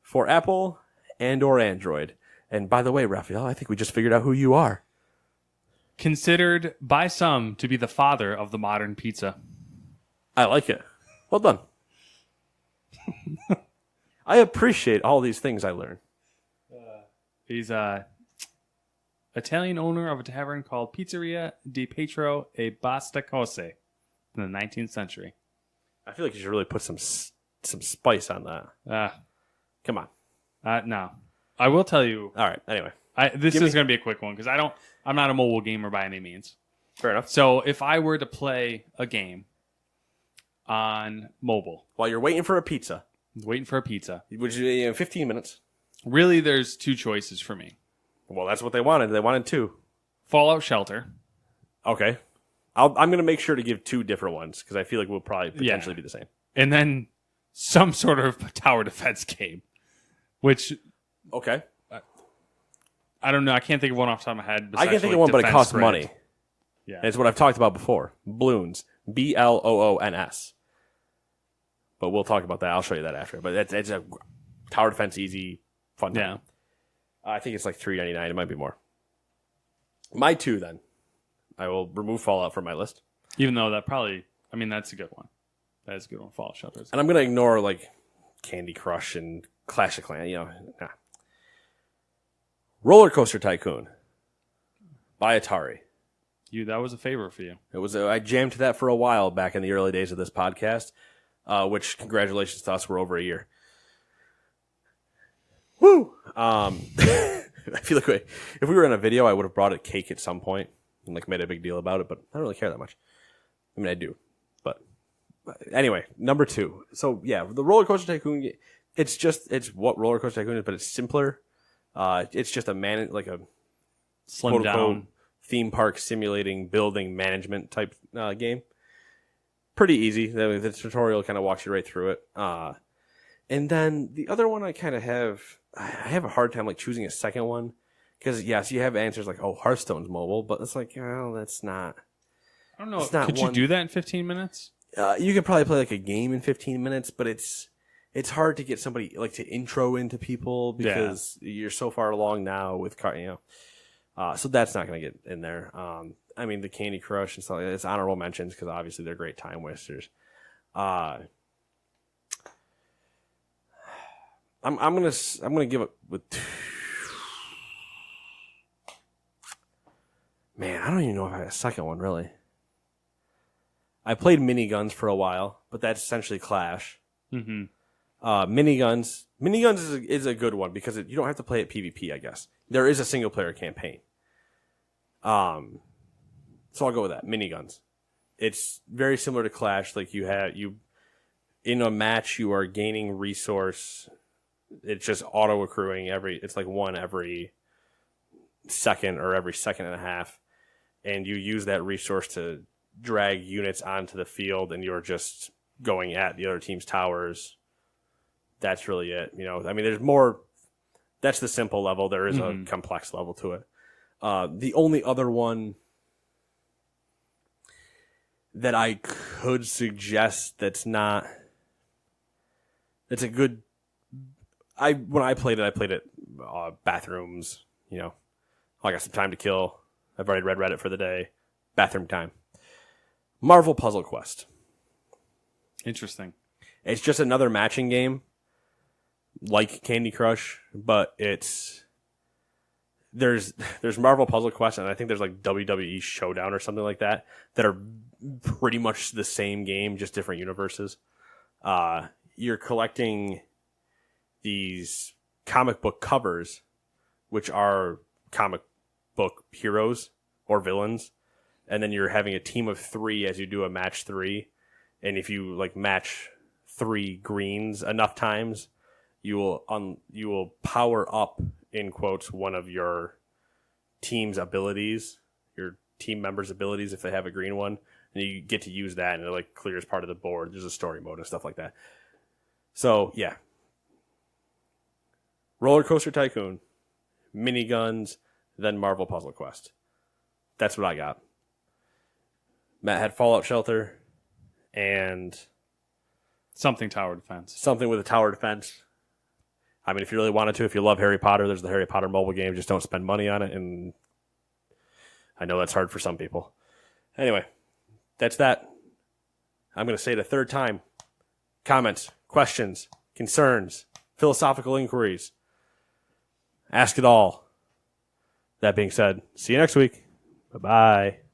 for Apple and or Android? And by the way, Raphael, I think we just figured out who you are. Considered by some to be the father of the modern pizza. I like it. Well done. I appreciate all these things I learn. He's Italian owner of a tavern called Pizzeria di Pietro e Basta Cose in the 19th century. I feel like you should really put some spice on that. Come on. No. I will tell you. All right. Anyway. This is going to be a quick one because I'm not a mobile gamer by any means. Fair enough. So if I were to play a game on mobile. While you're waiting for a pizza. Waiting for a pizza. Which is 15 minutes. Really, there's 2 choices for me. Well, that's what they wanted. They wanted 2. Fallout Shelter. Okay. I'm going to make sure to give 2 different ones because I feel like we'll probably potentially be the same. And then some sort of tower defense game. Which... Okay. I don't know. I can't think of one off the top of my head. I can think of one, but it costs money. Yeah. And it's what I've talked about before. Bloons. Bloons. But we'll talk about that. I'll show you that after. But it's a tower defense, easy, fun time. Yeah. I think it's like $3.99. It might be more. My 2, then. I will remove Fallout from my list. Even though that probably... I mean, that's a good one. That is a good one. Fallout Shelter. And I'm going to ignore, like, Candy Crush and Clash of Clans. Nah. Roller Coaster Tycoon by Atari. That was a favorite for you. It was. I jammed to that for a while back in the early days of this podcast, which, congratulations to us, we're over a year. Woo! I feel like if we were in a video, I would have brought a cake at some point and like made a big deal about it, but I don't really care that much. I mean, I do, but anyway, number 2. So yeah, the Roller Coaster Tycoon. It's what Roller Coaster Tycoon is, but it's simpler. It's just a slim down theme park simulating building management type game. Pretty easy. The tutorial kind of walks you right through it. And then the other one I kind of have a hard time like choosing a second one because yes, you have answers like Hearthstone's mobile, but it's like that's not. I don't know. Could you do that in 15 minutes? You could probably play like a game in 15 minutes, but it's hard to get somebody like to intro into people because you're so far along now with so that's not going to get in there. I mean the Candy Crush and stuff like that, it's honorable mentions because obviously they're great time wasters. I'm gonna give it with man. I don't even know if I had a second one really. I played Miniguns for a while, but that's essentially Clash. Mm-hmm. Miniguns is a good one because you don't have to play it PvP. I guess there is a single player campaign. So I'll go with that. Miniguns. It's very similar to Clash. Like you in a match, you are gaining resource. It's just auto accruing it's like one every second or every second and a half. And you use that resource to drag units onto the field and you're just going at the other team's towers. That's really it. I mean, there's more. That's the simple level. There is a complex level to it. The only other one that I could suggest that's a good. When I played it bathrooms. I got some time to kill. I've already read Reddit for the day. Bathroom time. Marvel Puzzle Quest. Interesting. It's just another matching game like Candy Crush, but there's Marvel Puzzle Quest, and I think there's like WWE Showdown or something like that are pretty much the same game, just different universes. You're collecting these comic book covers, which are comic book heroes or villains, and then you're having a team of 3 as you do a match 3, and if you like match 3 greens enough times, you will power up, in quotes, one of your team's abilities, your team members' abilities if they have a green one, and you get to use that, and it like clears part of the board. There's a story mode and stuff like that. So yeah, Roller Coaster Tycoon, miniguns, then Marvel Puzzle Quest. That's what I got. Matt had Fallout Shelter and something tower defense. Something with a tower defense. I mean, if you really wanted to, if you love Harry Potter, there's the Harry Potter mobile game. Just don't spend money on it. And I know that's hard for some people. Anyway, that's that. I'm going to say it a third time. Comments, questions, concerns, philosophical inquiries. Ask it all. That being said, see you next week. Bye-bye.